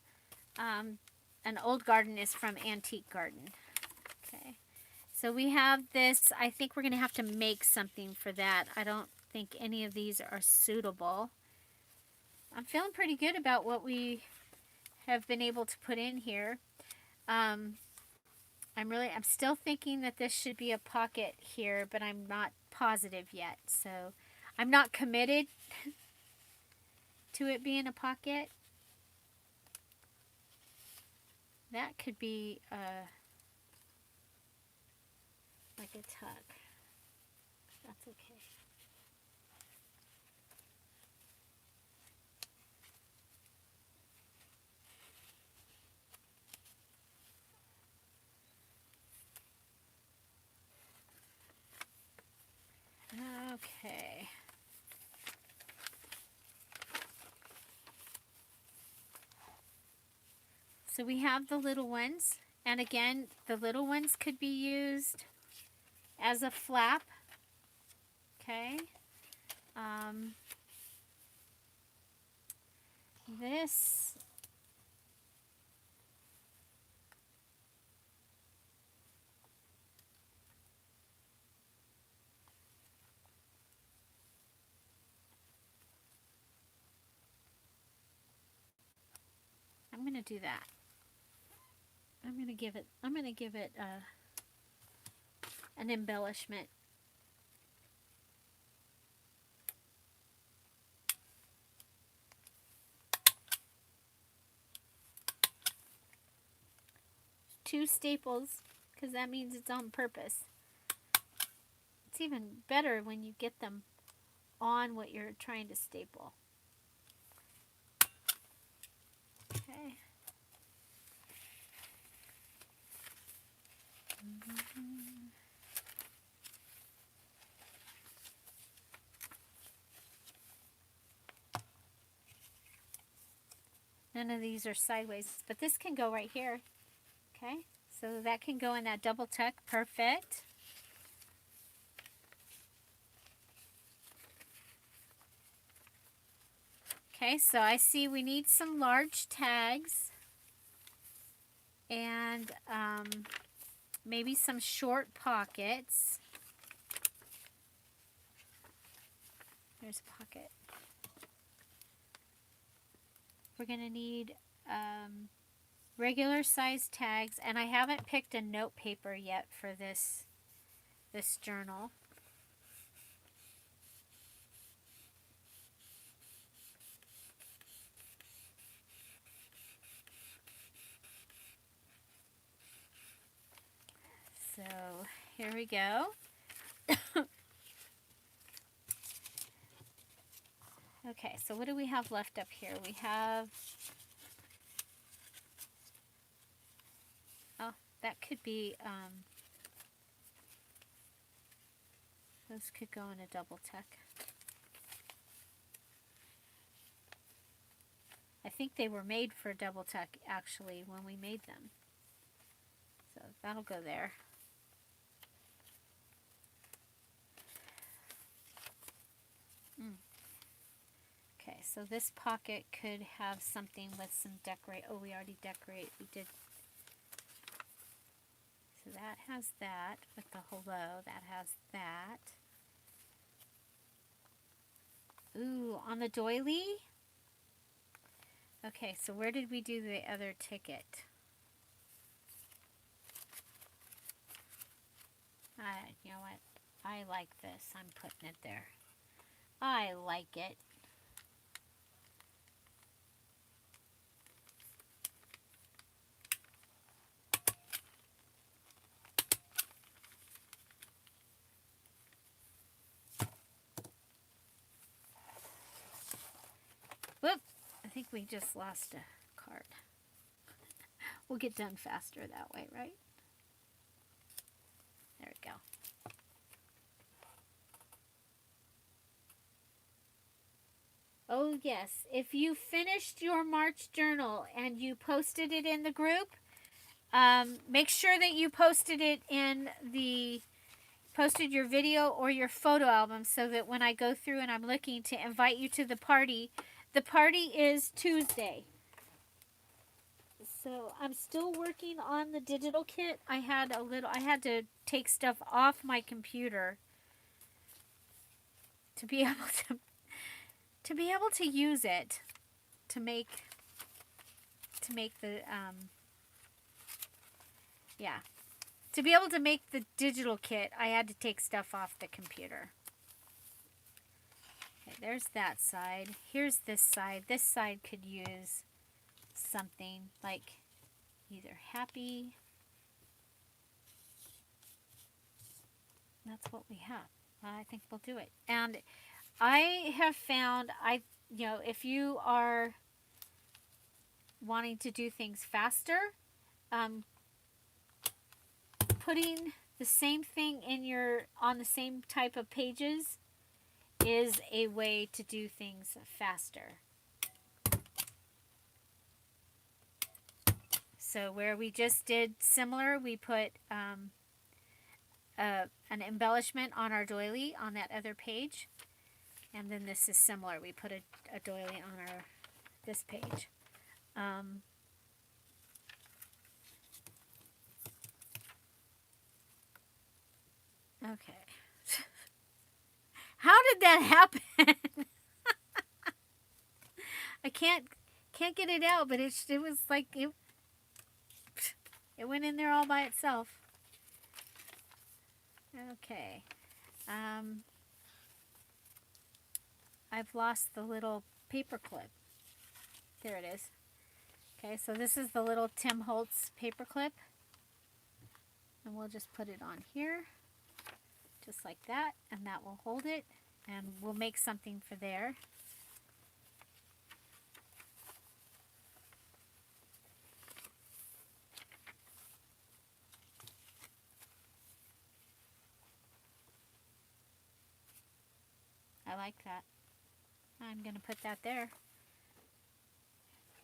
An old garden is from Antique Garden. Okay. So we have this. I think we're going to have to make something for that. I don't think any of these are suitable. I'm feeling pretty good about what we have been able to put in here. I'm still thinking that this should be a pocket here, but I'm not positive yet. So I'm not committed to it being a pocket. That could be like a tuck. That's okay. Okay. So we have the little ones, and again, the little ones could be used as a flap. Okay. This I'm going to do that. I'm going to give it an embellishment. 2 staples because that means it's on purpose. It's even better when you get them on what you're trying to staple. Okay. None of these are sideways, but this can go right here. Okay, so that can go in that double tuck. Perfect. Okay, so I see we need some large tags and maybe some short pockets. There's a pocket. We're going to need regular size tags, and I haven't picked a note paper yet for this journal. So here we go. Okay, so what do we have left up here? We have, oh, that could be, those could go in a double tuck. I think they were made for a double tuck, actually, when we made them. So that'll go there. Okay, so this pocket could have something with some decorate. Oh, we already decorate. We did. So that has that with the hello. That has that. Ooh, on the doily? Okay, so where did we do the other ticket? You know what? I like this. I'm putting it there. I like it. Whoop! I think we just lost a card. We'll get done faster that way, right? There we go. Oh yes, if you finished your March journal and you posted it in the group, make sure that you posted it in posted your video or your photo album so that when I go through and I'm looking to invite you to the party is Tuesday. So I'm still working on the digital kit. I had to take stuff off my computer to be able to use it to make the to be able to make the digital kit. I had to take stuff off the computer. Okay, there's that side. Here's this side. This side could use something like either happy. That's what we have. I think we'll do it. And I have found, if you are wanting to do things faster, putting the same thing on the same type of pages is a way to do things faster. So where we just did similar, we put an embellishment on our doily on that other page. And then this is similar. We put a doily on this page. Okay. How did that happen? I can't get it out, but it was like it went in there all by itself. Okay. I've lost the little paper clip. There it is. Okay, so this is the little Tim Holtz paper clip. And we'll just put it on here, just like that, and that will hold it, and we'll make something for there. I like that. I'm gonna put that there.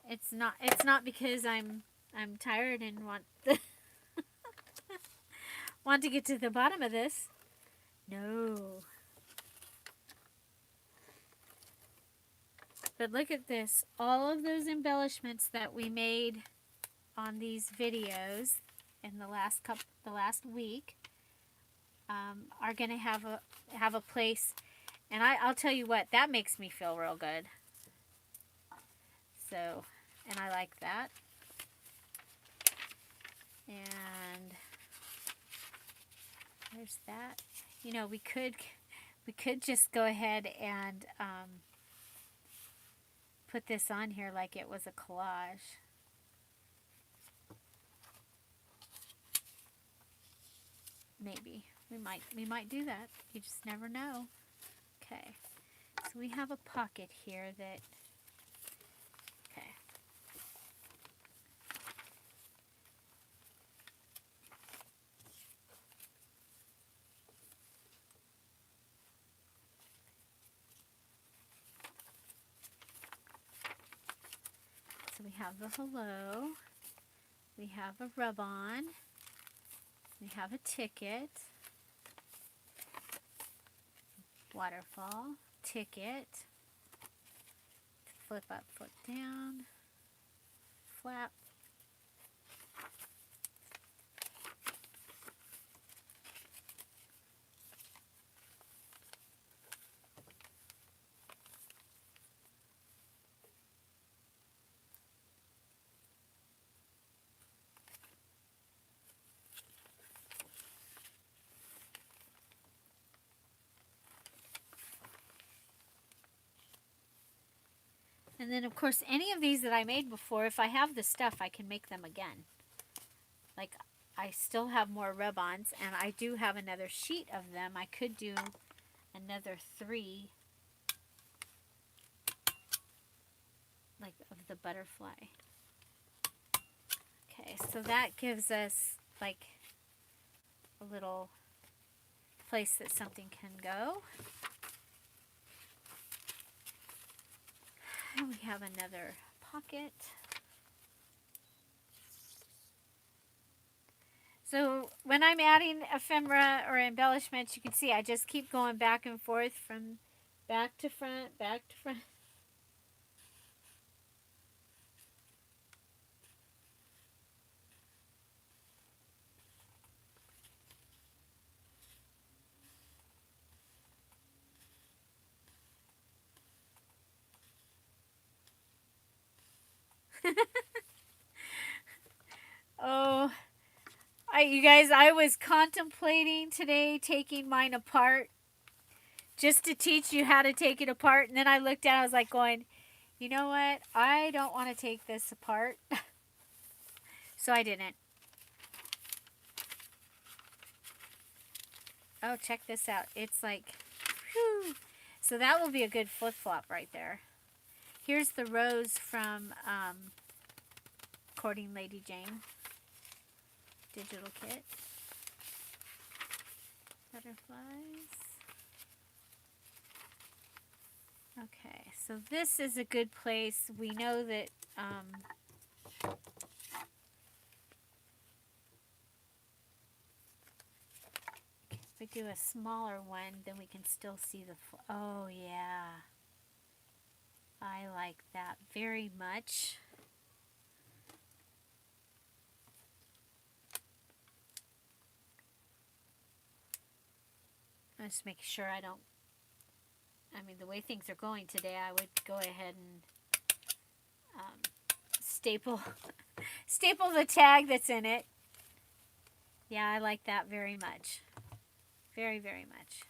It's not because I'm tired and want to get to the bottom of this. No. But look at this. All of those embellishments that we made on these videos in the last week are gonna have a place. And I'll tell you what, that makes me feel real good. So, and I like that. And there's that. You know, we could just go ahead and put this on here like it was a collage. Maybe. We might do that. You just never know. Okay. So we have a pocket here that, okay. So we have the hello. We have a rub-on. We have a ticket. Waterfall. Ticket. Flip up, flip down. Flap. And then, of course, any of these that I made before, if I have the stuff, I can make them again. Like, I still have more rub-ons, and I do have another sheet of them. I could do another 3, like, of the butterfly. Okay, so that gives us, like, a little place that something can go. And we have another pocket. So when I'm adding ephemera or embellishments, you can see I just keep going back and forth from back to front, back to front. Oh, you guys, I was contemplating today taking mine apart just to teach you how to take it apart. And then I looked at it, I was like going, you know what? I don't want to take this apart. So I didn't. Oh, check this out. It's like, whew. So that will be a good flip-flop right there. Here's the rose from Courting Lady Jane. Digital kit. Butterflies. Okay, so this is a good place. We know that if we do a smaller one, then we can still see the, oh yeah. I like that very much. I'm just making sure I don't, I mean, the way things are going today, I would go ahead and staple the tag that's in it. Yeah, I like that very much. Very, very much.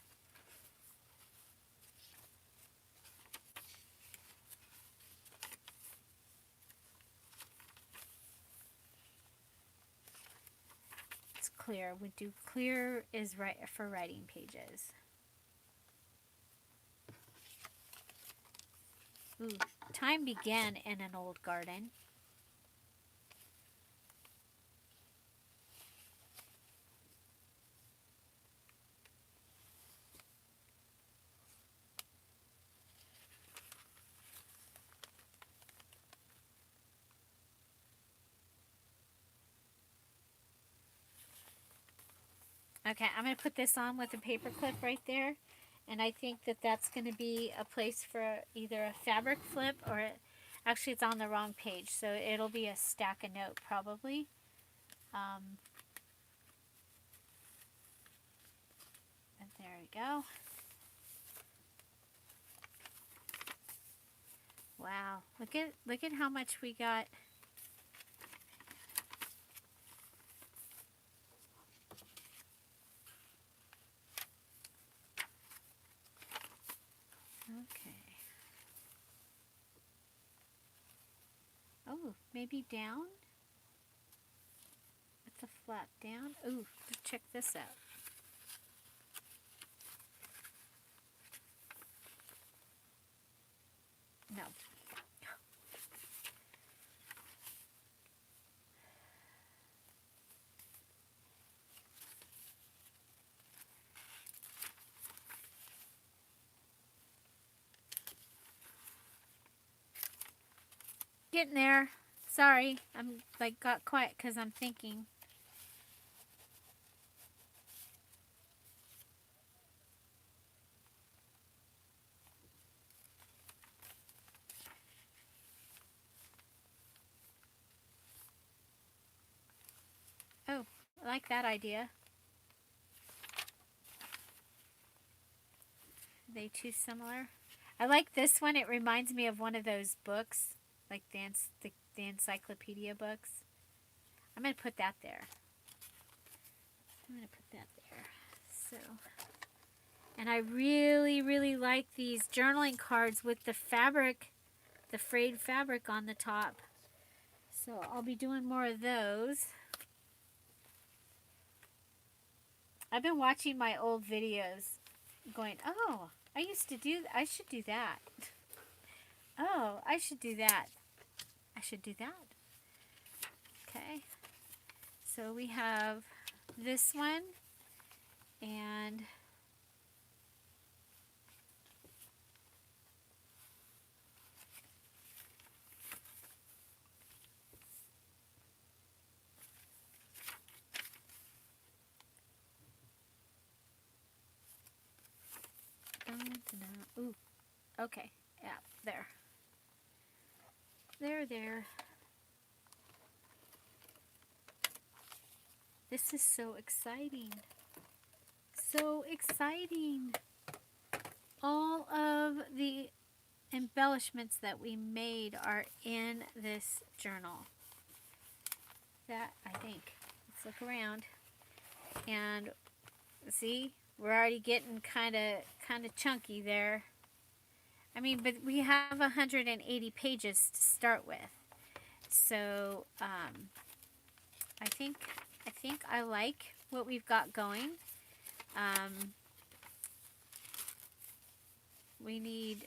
Let's clear. We do clear is right for writing pages. Ooh, time began in an old garden. Okay, I'm going to put this on with a paper clip right there. And I think that that's going to be a place for either a fabric flip or actually it's on the wrong page. So it'll be a stack of note probably. And there we go. Wow, look at how much we got. Okay. Oh, maybe down? With the flap down? Ooh, check this out. No. Getting there. Sorry, I'm like got quiet because I'm thinking. Oh, I like that idea. Are they too similar? I like this one. It reminds me of one of those books, like the encyclopedia books. I'm going to put that there. I'm going to put that there. So, and I really, really like these journaling cards with the fabric, the frayed fabric on the top. So I'll be doing more of those. I've been watching my old videos going, oh, I should do that. Oh, I should do that. I should do that. Okay. So we have this one and ooh, okay, yeah, there. There. This is so exciting. So exciting. All of the embellishments that we made are in this journal. That, I think. Let's look around. And see, we're already getting kind of chunky there. I mean, but we have 180 pages to start with. So, I think I like what we've got going. We need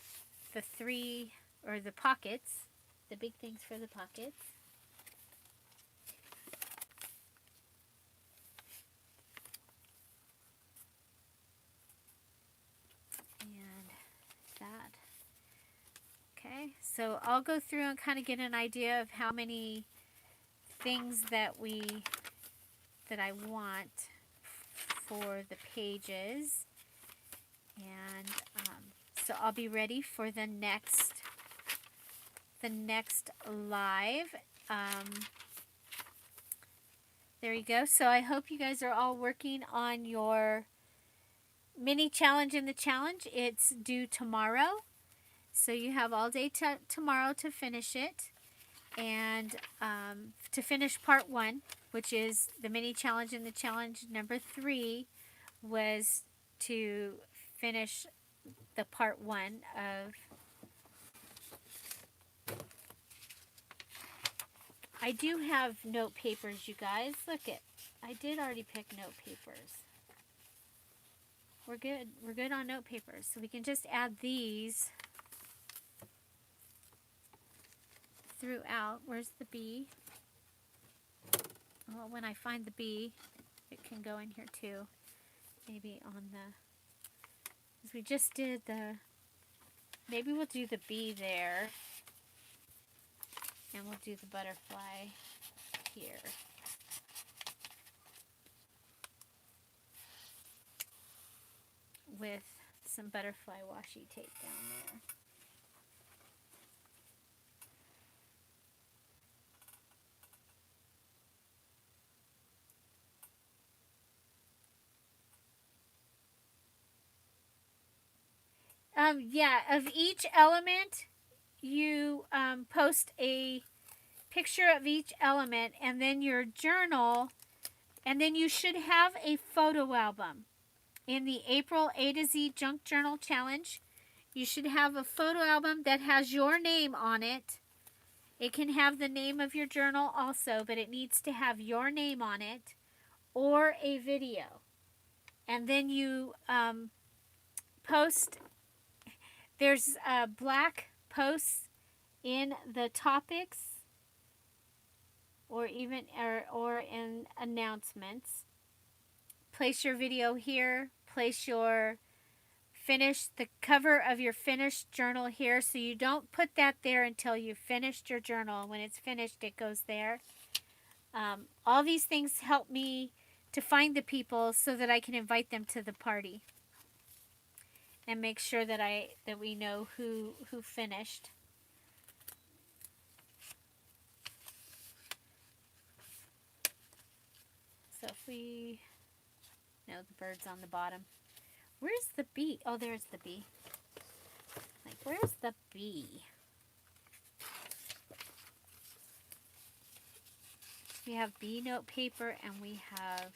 the three, or the pockets, the big things for the pockets. And that. Okay, so I'll go through and kind of get an idea of how many things that I want for the pages. And so I'll be ready for the next live. There you go. So I hope you guys are all working on your mini challenge in the challenge. It's due tomorrow. So you have all day tomorrow to finish it. And to finish part 1, which is the mini challenge in the challenge number 3, was to finish the part 1 of... I do have note papers, you guys. Look at I did already pick note papers. We're good. We're good on note papers. So we can just add these throughout. Where's the B? Well, when I find the B, it can go in here too. Maybe on the, because we just did the, maybe we'll do the B there. And we'll do the butterfly here. With some butterfly washi tape down there. Yeah, of each element, you post a picture of each element, and then your journal, and then you should have a photo album. In the April A to Z Junk Journal Challenge, you should have a photo album that has your name on it. It can have the name of your journal also, but it needs to have your name on it, or a video. And then you post, there's black posts in the topics, or even or in announcements. Place your video here. Place your the cover of your finished journal here. So you don't put that there until you've finished your journal. When it's finished, it goes there. All these things help me to find the people so that I can invite them to the party and make sure that we know who finished. So if we, no, the bird's on the bottom. Where's the bee? Oh, there's the bee. Like, where's the bee? We have bee note paper, and we have,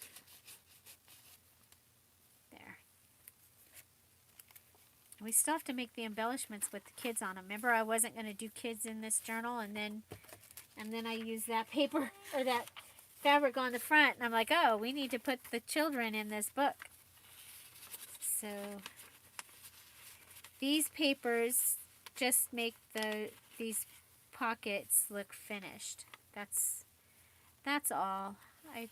there. And we still have to make the embellishments with the kids on them. Remember, I wasn't going to do kids in this journal, and then I used that paper, or that fabric on the front, and I'm like, oh, we need to put the children in this book. So these papers just make these pockets look finished. That's all. We're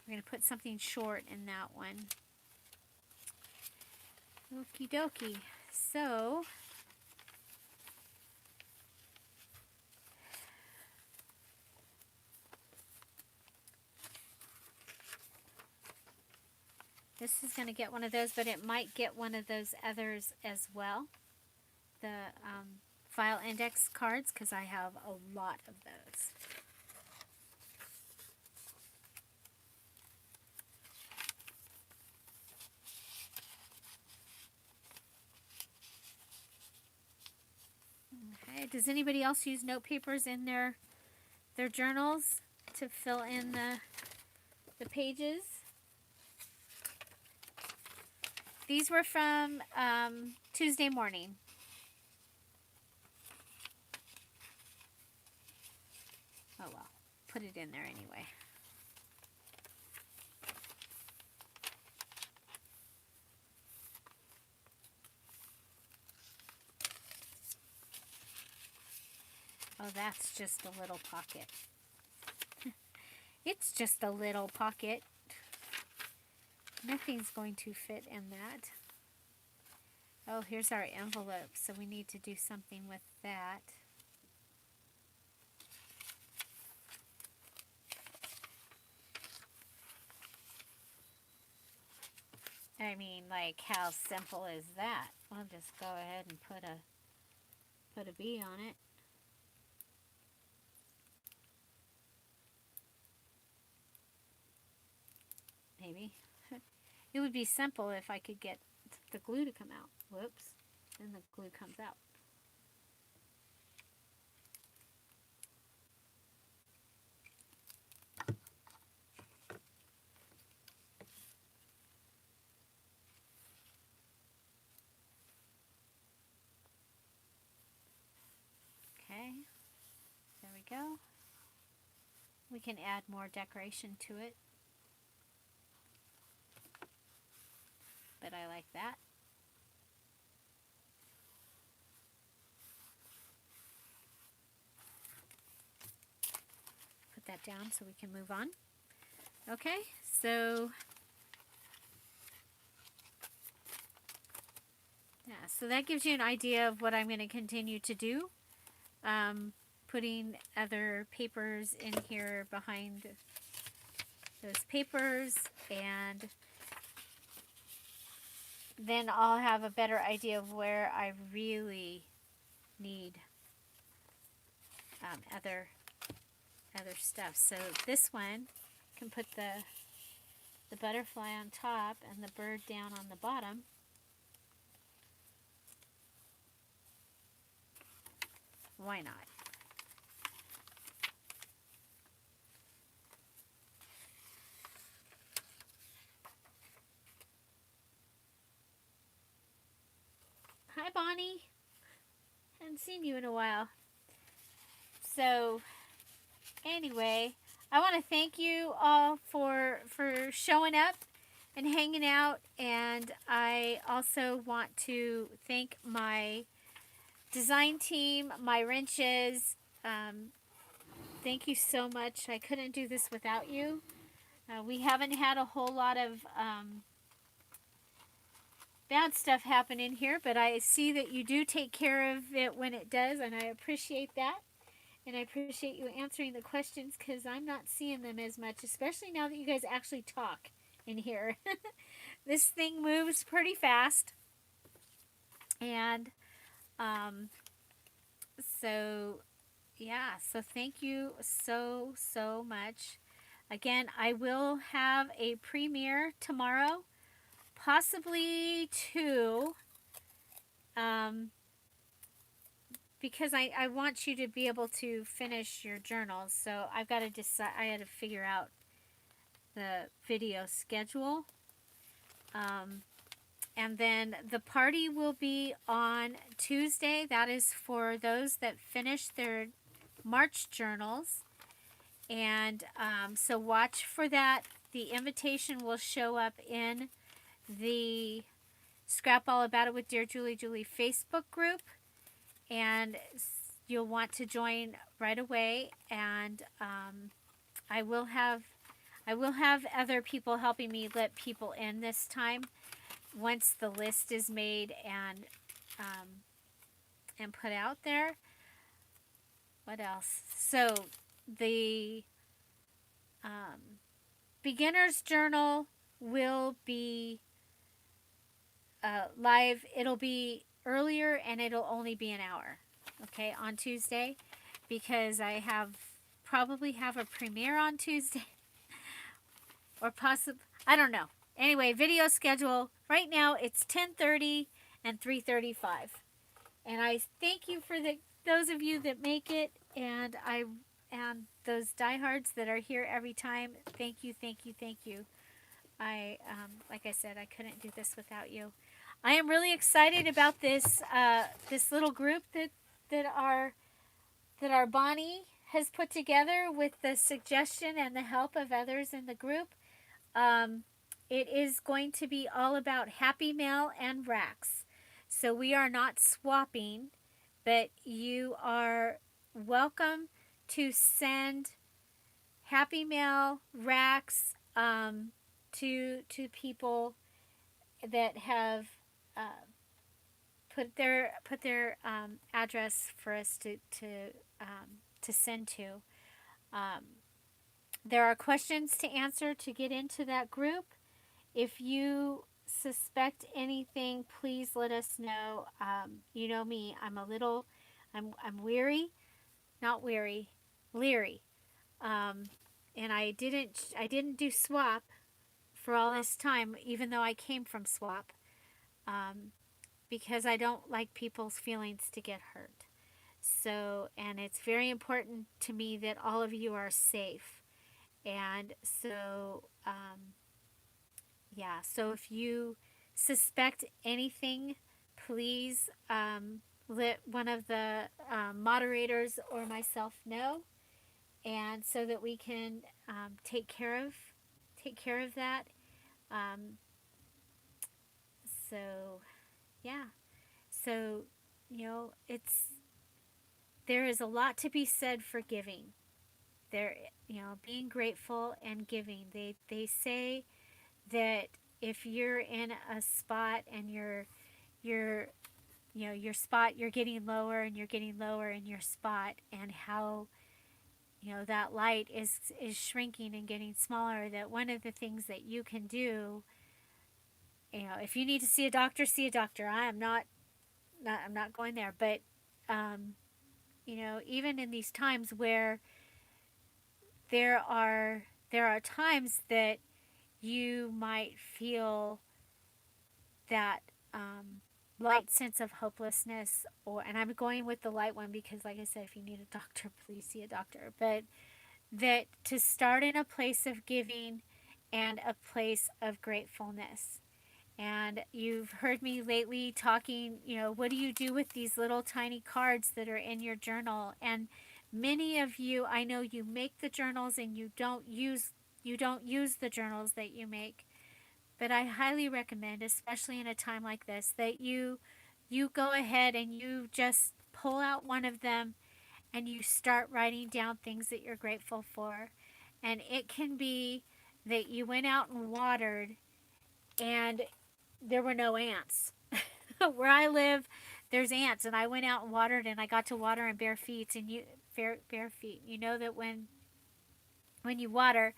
going to put something short in that one. Okie dokie. So this is going to get one of those, but it might get one of those others as well. The file index cards, because I have a lot of those. Okay. Does anybody else use note papers in their journals to fill in the pages? These were from Tuesday morning. Oh well, put it in there anyway. Oh, that's just a little pocket. It's just a little pocket. Nothing's going to fit in that. Oh, here's our envelope, so we need to do something with that. I mean, like, how simple is that? I'll just go ahead and put a bee on it. Maybe. It would be simple if I could get the glue to come out. Whoops. Then the glue comes out. Okay. There we go. We can add more decoration to it. But I like that. Put that down so we can move on. Okay, so yeah, so that gives you an idea of what I'm going to continue to do. Putting other papers in here behind those papers, and then I'll have a better idea of where I really need other stuff. So this one can put the butterfly on top and the bird down on the bottom. Why not? Hi, Bonnie. Haven't seen you in a while. So, anyway, I want to thank you all for showing up and hanging out, and I also want to thank my design team, my wrenches. Thank you so much. I couldn't do this without you. We haven't had a whole lot of bad stuff happen in here, but I see that you do take care of it when it does, and I appreciate that. And I appreciate you answering the questions, because I'm not seeing them as much, especially now that you guys actually talk in here. This thing moves pretty fast. And so, yeah, so thank you so much. Again, I will have a premiere tomorrow, possibly two, because I want you to be able to finish your journals. So I've got to decide, I had to figure out the video schedule. And then the party will be on Tuesday. That is for those that finish their March journals. And so watch for that. The invitation will show up in the Scrap All About It with Dear Julie Facebook group. And you'll want to join right away. And I will have other people helping me let people in this time, once the list is made and put out there. What else? So the beginner's journal will be live. It'll be earlier, and it'll only be an hour, okay, on Tuesday, because I probably have a premiere on Tuesday, or possibly, I don't know. Anyway, video schedule right now, it's 10:30 and 3:35, and I thank you for those of you that make it, and those diehards that are here every time. Thank you. I like I said, I couldn't do this without you. I am really excited about this this little group that our Bonnie has put together, with the suggestion and the help of others in the group. It is going to be all about Happy Mail and racks. So we are not swapping, but you are welcome to send Happy Mail racks to people that have put their address for us to send to. There are questions to answer to get into that group. If you suspect anything, please let us know. You know me, I'm weary, not weary, leery. And I didn't do swap for all this time, even though I came from swap, because I don't like people's feelings to get hurt. So, and it's very important to me that all of you are safe. And so, yeah, so if you suspect anything, please let one of the moderators or myself know. and so that we can take care of that. Um, so yeah, so it's there is a lot to be said for giving. There, being grateful and giving. They say that if you're in a spot and you're your spot, you're getting lower and you're getting lower in your spot, and how that light is shrinking and getting smaller, that one of the things that you can do, if you need to see a doctor, see a doctor. I'm not going there, but um, even in these times where there are there are times that you might feel that light sense of hopelessness, and I'm going with the light one because, like I said, if you need a doctor, please see a doctor. But that to start in a place of giving and a place of gratefulness. And you've heard me lately talking, what do you do with these little tiny cards that are in your journal? And many of you, I know you make the journals and you don't use the journals that you make. But I highly recommend, especially in a time like this, that you go ahead and you just pull out one of them and you start writing down things that you're grateful for. And it can be that you went out and watered and there were no ants. Where I live, there's ants, and I went out and watered, and I got to water in bare feet. And bare feet. You know that when you water,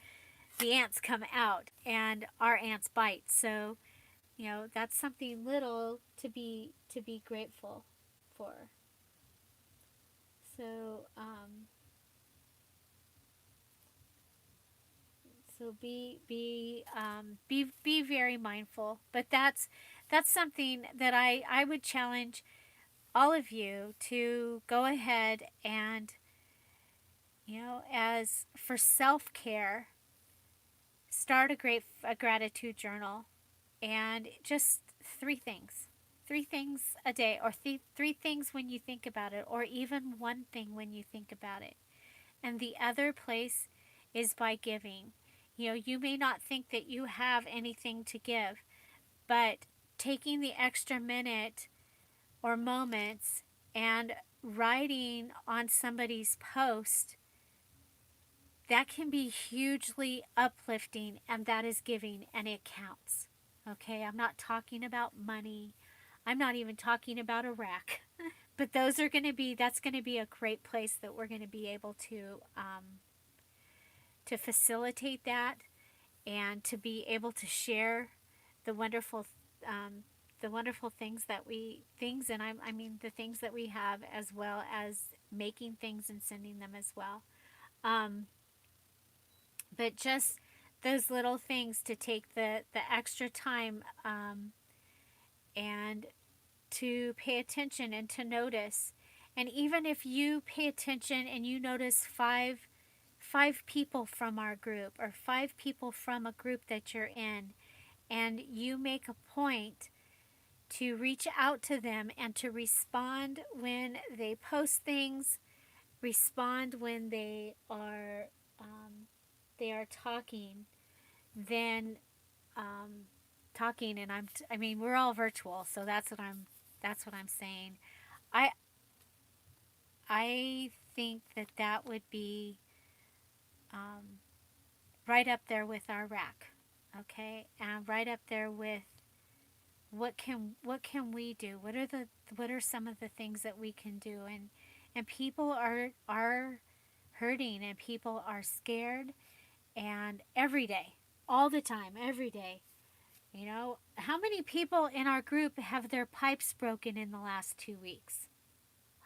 the ants come out, and our ants bite. So that's something little to be grateful for. So be very mindful. But that's something that I would challenge all of you to go ahead and as for self-care, start a gratitude journal, and just three things a day, or three things when you think about it, or even one thing when you think about it. And the other place is by giving. You may not think that you have anything to give, but taking the extra minute or moments and writing on somebody's post, that can be hugely uplifting, and that is giving, and it counts. Okay, I'm not talking about money. I'm not even talking about a rack. But that's going to be a great place that we're going to be able to facilitate that, and to be able to share the wonderful um, the wonderful things, and I mean the things that we have, as well as making things and sending them as well. Um, but just those little things, to take the extra time, and to pay attention and to notice. And even if you pay attention and you notice five people from our group, or five people from a group that you're in, and you make a point to reach out to them and to respond when they post things, respond when they are talking, then talking, and I mean, we're all virtual, so that's what I'm saying. I I think that would be um, right up there with our rack, okay, and right up there with what can we do? What are some of the things that we can do? And people are hurting, and people are scared, and every day, all the time, every day. How many people in our group have their pipes broken in the last 2 weeks?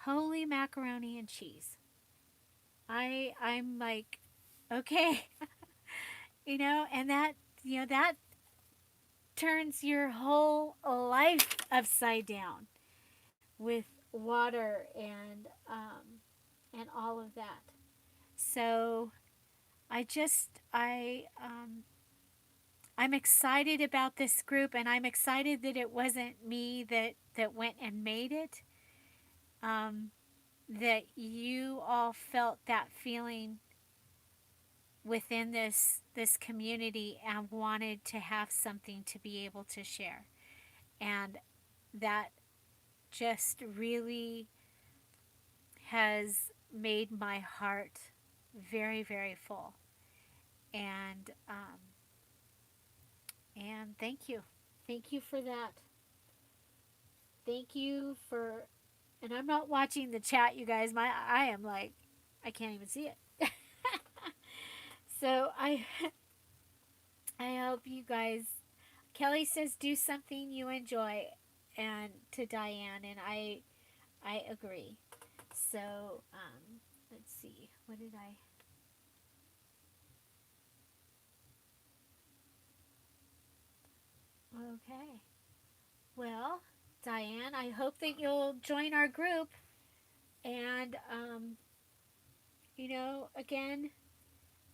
Holy macaroni and cheese. I'm like, okay, and that turns your whole life upside down with water and all of that. So I just I'm excited about this group, and I'm excited that it wasn't me that went and made it. That you all felt that feeling within this community and wanted to have something to be able to share. And that just really has made my heart very, very full. And thank you. Thank you for that. Thank you for, and I'm not watching the chat, you guys. I am like, I can't even see it. So I hope you guys. Kelly says do something you enjoy, and to Diane, and I agree. So let's see, what did I? Okay. Well, Diane, I hope that you'll join our group. And, again,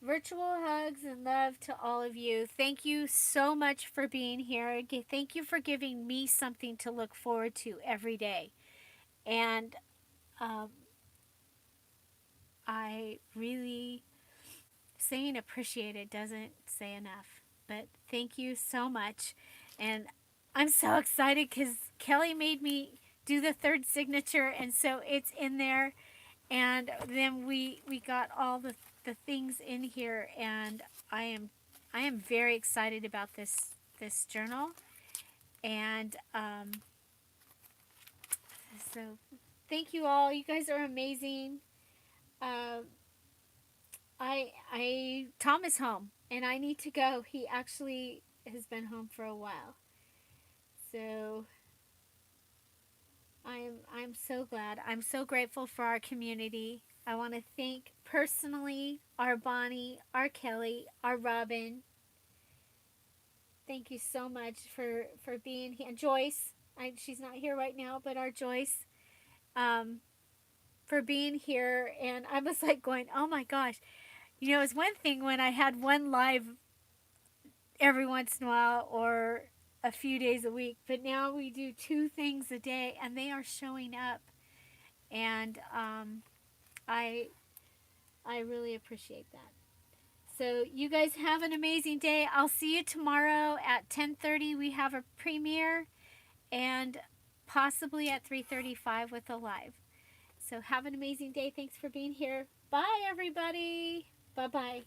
virtual hugs and love to all of you. Thank you so much for being here. Thank you for giving me something to look forward to every day. And um, I really, saying appreciate it doesn't say enough. But thank you so much. And I'm so excited because Kelly made me do the third signature, and so it's in there. And then we got all the things in here, and I am very excited about this journal. And so thank you all. You guys are amazing. Uh, I Tom is home, and I need to go. He actually has been home for a while. So I'm so glad. I'm so grateful for our community. I want to thank personally our Bonnie, our Kelly, our Robin. Thank you so much for being here. And Joyce, she's not here right now, but our Joyce, um, for being here. And I was like going, oh my gosh. It's one thing when I had one live every once in a while or a few days a week, but now we do 2 things a day, and they are showing up. And I I really appreciate that. So you guys have an amazing day. I'll see you tomorrow at 10:30. We have a premiere, and possibly at 3:35 with a live. So have an amazing day. Thanks for being here. Bye, everybody. Bye-bye.